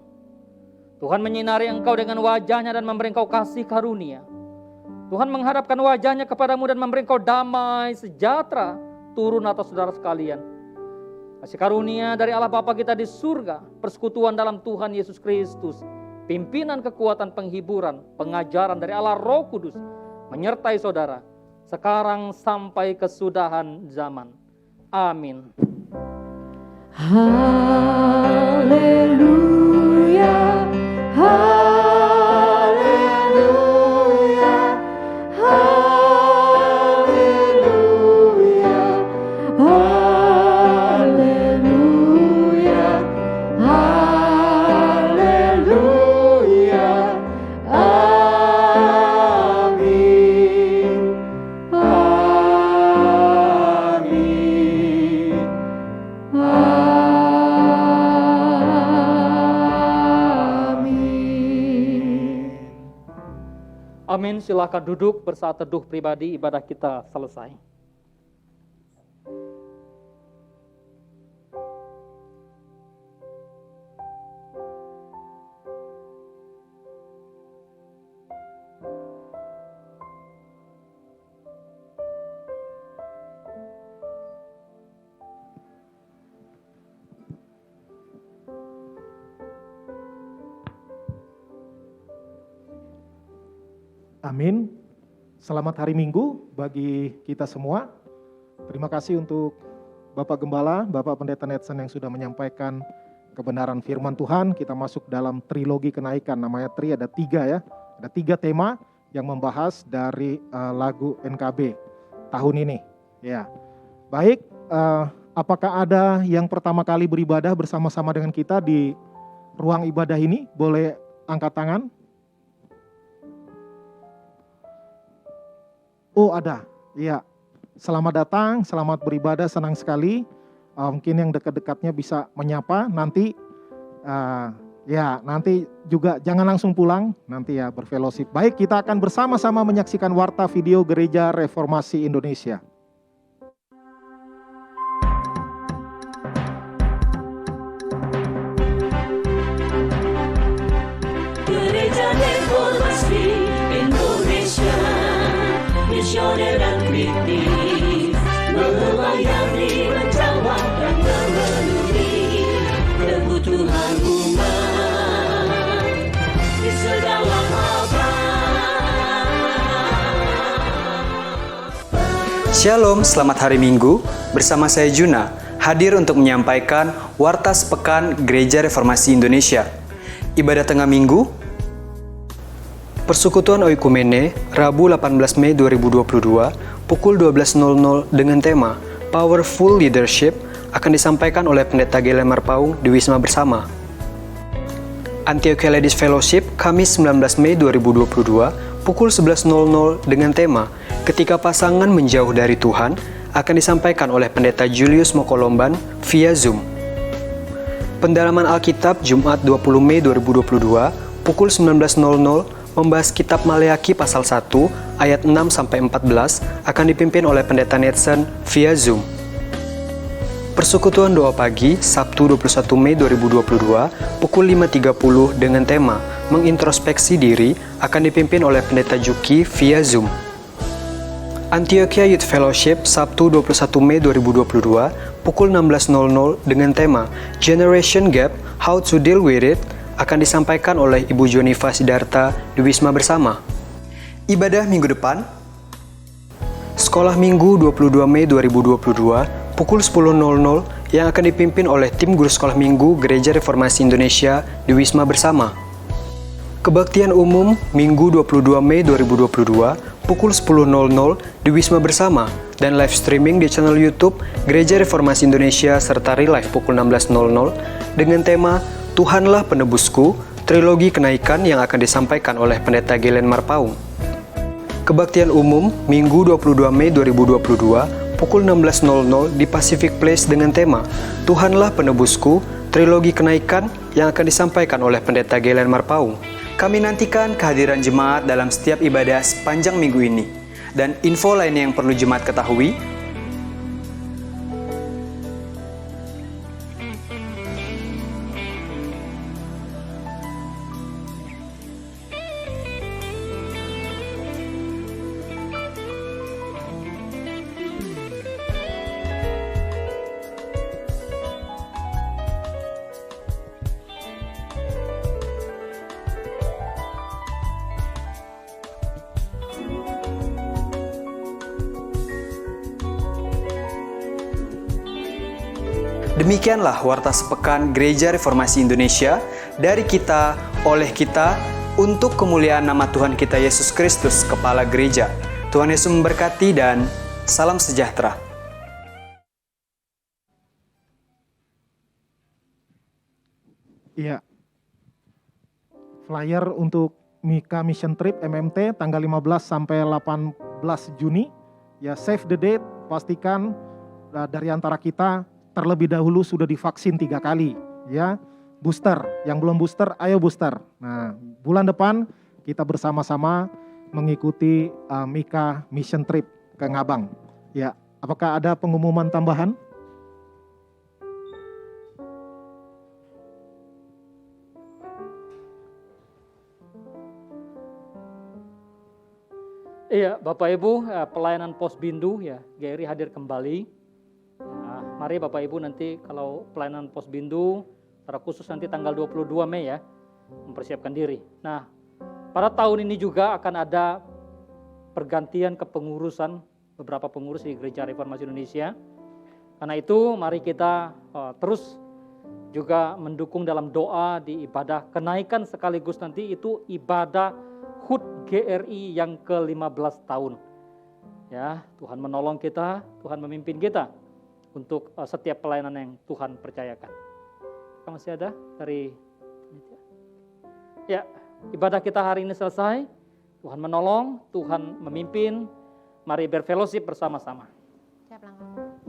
Tuhan menyinari engkau dengan wajah-Nya dan memberi engkau kasih karunia. Tuhan menghadapkan wajah-Nya kepadamu dan memberi engkau damai sejahtera turun atas saudara sekalian. Kasih karunia dari Allah Bapa kita di surga, persekutuan dalam Tuhan Yesus Kristus, pimpinan kekuatan penghiburan, pengajaran dari Allah Roh Kudus, menyertai saudara, sekarang sampai kesudahan zaman. Amin. Haleluya, haleluya, haleluya, haleluya, haleluya, amin, amin, Amin. Silakan duduk. Bersaat teduh pribadi, ibadah kita selesai. Amin. Selamat hari Minggu bagi kita semua. Terima kasih untuk Bapak Gembala, Bapak Pendeta Netsen yang sudah menyampaikan kebenaran firman Tuhan. Kita masuk dalam trilogi kenaikan, namanya tri, ada 3 ya. Ada 3 tema yang membahas dari lagu NKB tahun ini. Ya, baik. Apakah ada yang pertama kali beribadah bersama-sama dengan kita di ruang ibadah ini? Boleh angkat tangan. Oh ada, iya. Selamat datang, selamat beribadah, senang sekali. Mungkin yang dekat-dekatnya bisa menyapa. Nanti, nanti juga jangan langsung pulang. Nanti ya berfellowship. Baik, kita akan bersama-sama menyaksikan warta video Gereja Reformasi Indonesia. Gereja Reformasi Indonesia, misioner dan kritis, melayani, menjawab dan memenuhi kebutuhan umat di segala abad. Shalom, selamat hari Minggu. Bersama saya Juna, hadir untuk menyampaikan warta sepekan Gereja Reformasi Indonesia. Ibadah tengah minggu, Persekutuan Oikumene, Rabu 18 Mei 2022, pukul 12.00 dengan tema Powerful Leadership akan disampaikan oleh Pendeta Gelemar Paung di Wisma Bersama. Antiochia Ladies Fellowship, Kamis 19 Mei 2022, pukul 11.00 dengan tema Ketika Pasangan Menjauh dari Tuhan akan disampaikan oleh Pendeta Julius Mokolomban via Zoom. Pendalaman Alkitab Jumat 20 Mei 2022, pukul 19.00 membahas kitab Maleaki pasal 1 ayat 6-14 akan dipimpin oleh Pendeta Netsen via Zoom. Persekutuan doa pagi Sabtu 21 Mei 2022 pukul 5.30 dengan tema Mengintrospeksi diri akan dipimpin oleh Pendeta Juki via Zoom. Antiochia Youth Fellowship Sabtu 21 Mei 2022 pukul 16.00 dengan tema Generation Gap, How to Deal with It akan disampaikan oleh Ibu Jonifa Sidarta di Wisma Bersama. Ibadah minggu depan, Sekolah Minggu 22 Mei 2022 pukul 10.00 yang akan dipimpin oleh tim guru Sekolah Minggu Gereja Reformasi Indonesia di Wisma Bersama. Kebaktian umum Minggu 22 Mei 2022 pukul 10.00 di Wisma Bersama dan live streaming di channel YouTube Gereja Reformasi Indonesia serta relive pukul 16.00 dengan tema Tuhanlah Penebusku, trilogi kenaikan yang akan disampaikan oleh Pendeta Gelen Marpaung. Kebaktian umum Minggu 22 Mei 2022 pukul 16.00 di Pacific Place dengan tema Tuhanlah Penebusku, trilogi kenaikan yang akan disampaikan oleh Pendeta Gelen Marpaung. Kami nantikan kehadiran jemaat dalam setiap ibadah sepanjang minggu ini. Dan info lainnya yang perlu jemaat ketahui, demikianlah Warta Sepekan Gereja Reformasi Indonesia, dari kita, oleh kita, untuk kemuliaan nama Tuhan kita Yesus Kristus, Kepala Gereja. Tuhan Yesus memberkati dan salam sejahtera. Iya. Flyer untuk Mika Mission Trip MMT tanggal 15 sampai 18 Juni. Ya, save the date, pastikan dari antara kita terlebih dahulu sudah divaksin 3 kali, ya. Booster, yang belum booster, ayo booster. Nah, bulan depan kita bersama-sama mengikuti Mika Mission Trip ke Ngabang. Ya, apakah ada pengumuman tambahan? Iya, Bapak Ibu, pelayanan Pos Bindu ya, Gary hadir kembali. Nah, mari Bapak Ibu nanti kalau pelayanan Pos Bindu, secara khusus nanti tanggal 22 Mei ya, mempersiapkan diri. Nah, pada tahun ini juga akan ada pergantian kepengurusan beberapa pengurus di Gereja Reformasi Indonesia. Karena itu mari kita terus juga mendukung dalam doa di ibadah kenaikan sekaligus nanti itu ibadah HUT GRI yang ke-15 tahun. Ya, Tuhan menolong kita, Tuhan memimpin kita untuk setiap pelayanan yang Tuhan percayakan. Apakah masih ada dari? Ya, ibadah kita hari ini selesai. Tuhan menolong, Tuhan memimpin. Mari berfellowship bersama-sama. Siap, langkah.